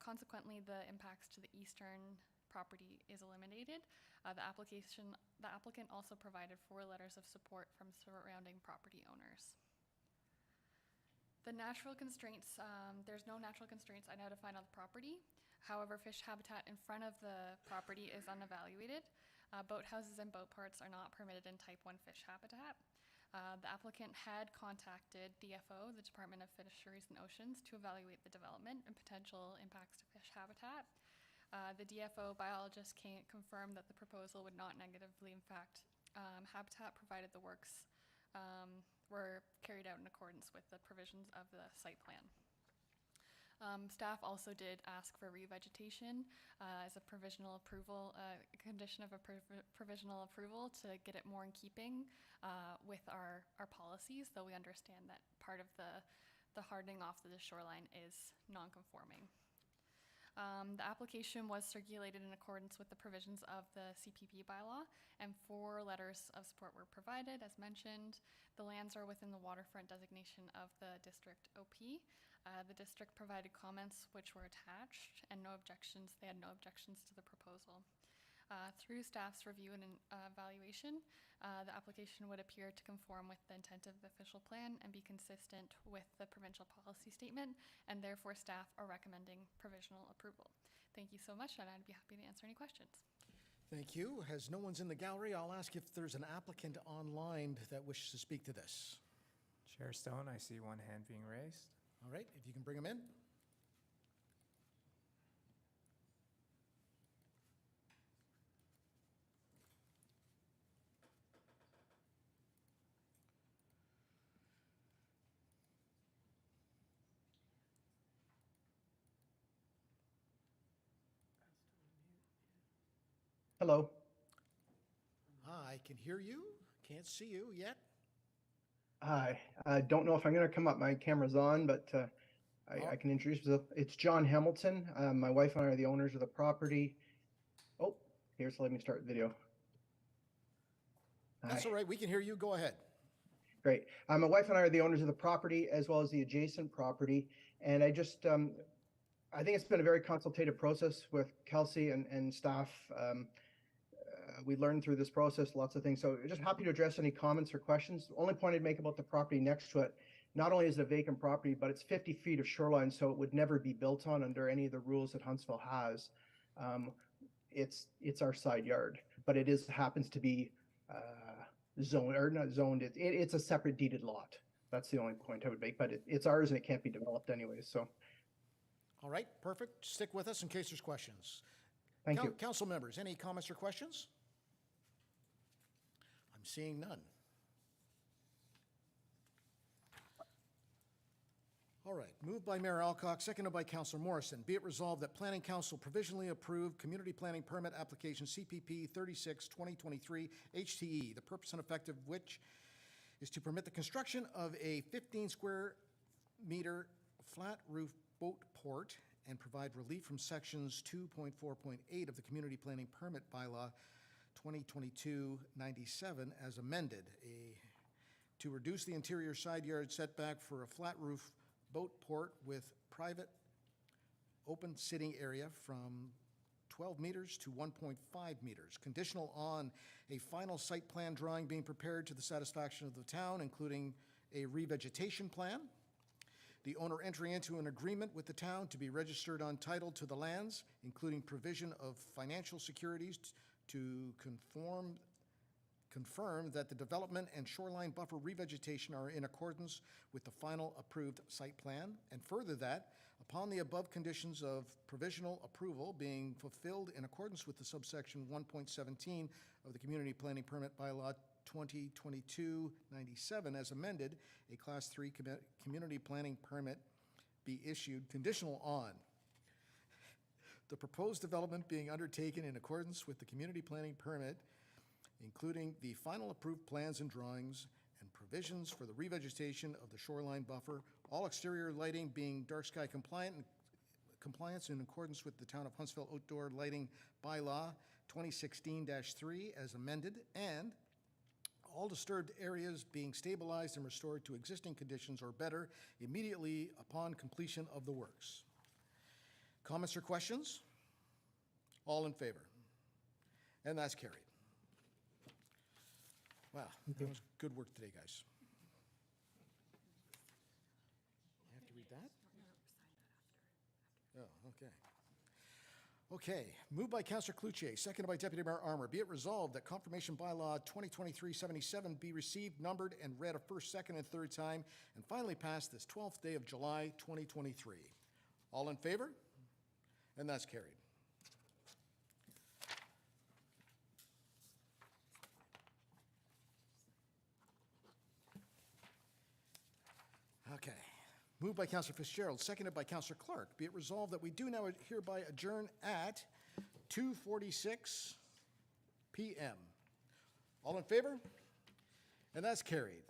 Consequently, the impacts to the eastern property is eliminated. The applicant also provided 4 letters of support from surrounding property owners. The natural constraints, there's no natural constraints identified on the property. However, fish habitat in front of the property is unevaluated. Boathouses and boat ports are not permitted in Type 1 fish habitat. The applicant had contacted DFO, the Department of Fisheries and Oceans, to evaluate the development and potential impacts to fish habitat. The DFO biologist confirmed that the proposal would not negatively impact habitat, provided the works were carried out in accordance with the provisions of the site plan. Staff also did ask for revegetation as a provisional approval, a condition of a provisional approval to get it more in keeping with our policies, though we understand that part of the hardening off of the shoreline is non-conforming. The application was circulated in accordance with the provisions of the CPP bylaw, and 4 letters of support were provided, as mentioned. The lands are within the waterfront designation of the district OP. The district provided comments which were attached, and they had no objections to the proposal. Through staff's review and evaluation, the application would appear to conform with the intent of the official plan and be consistent with the provincial policy statement, and therefore staff are recommending provisional approval. Thank you so much, and I'd be happy to answer any questions. Thank you. As no one's in the gallery, I'll ask if there's an applicant online that wishes to speak to this. Chair Stone, I see one hand being raised. All right, if you can bring him in. Hello. I can hear you, can't see you yet. Hi. I don't know if I'm going to come up. My camera's on, but I can introduce myself. It's John Hamilton. My wife and I are the owners of the property. Oh, here's, let me start the video. That's all right. We can hear you. Go ahead. Great. My wife and I are the owners of the property as well as the adjacent property. And I just, I think it's been a very consultative process with Kelsey and staff. We learned through this process lots of things. So just happy to address any comments or questions. The only point I'd make about the property next to it, not only is it a vacant property, but it's 50 feet of shoreline, so it would never be built on under any of the rules that Huntsville has. It's our side yard, but it happens to be zoned, or not zoned. It's a separate deeded lot. That's the only point I would make. But it's ours and it can't be developed anyways. So. All right, perfect. Stick with us in case there's questions. Thank you. Council members, any comments or questions? I'm seeing none. All right, moved by Mayor Alcock, seconded by Councillor Morrison. Be it resolved that Planning Council provisionally approve Community Planning Permit Application CPP 36-2023 HTE, the purpose and effect of which is to permit the construction of a 15 square meter flat roof boat port and provide relief from sections 2.4.8 of the Community Planning Permit Bylaw 2022-97 as amended, to reduce the interior side yard setback for a flat roof boat port with private open sitting area from 12 meters to 1.5 meters, conditional on a final site plan drawing being prepared to the satisfaction of the town, including a revegetation plan, the owner entering into an agreement with the town to be registered on title to the lands, including provision of financial securities to confirm that the development and shoreline buffer revegetation are in accordance with the final approved site plan, and further that, upon the above conditions of provisional approval being fulfilled in accordance with the subsection 1.17 of the Community Planning Permit Bylaw 2022-97 as amended, a Class 3 community planning permit be issued conditional on the proposed development being undertaken in accordance with the community planning permit, including the final approved plans and drawings and provisions for the revegetation of the shoreline buffer, all exterior lighting being dark sky compliance in accordance with the Town of Huntsville Outdoor Lighting Bylaw 2016-3 as amended, and all disturbed areas being stabilized and restored to existing conditions or better immediately upon completion of the works. Comments or questions? All in favor? And that's carried. Wow, that was good work today, guys. You have to read that? Oh, okay. Okay, moved by Councillor Cloutier, seconded by Deputy Mayor Armour. Be it resolved that Confirmation Bylaw 2023-77 be received, numbered, and read a first, second, and third time, and finally passed this 12th day of July 2023. All in favor? And that's carried. Okay. Moved by Councillor Fitzgerald, seconded by Councillor Clark. Be it resolved that we do now hereby adjourn at 2:46 p.m. All in favor? And that's carried.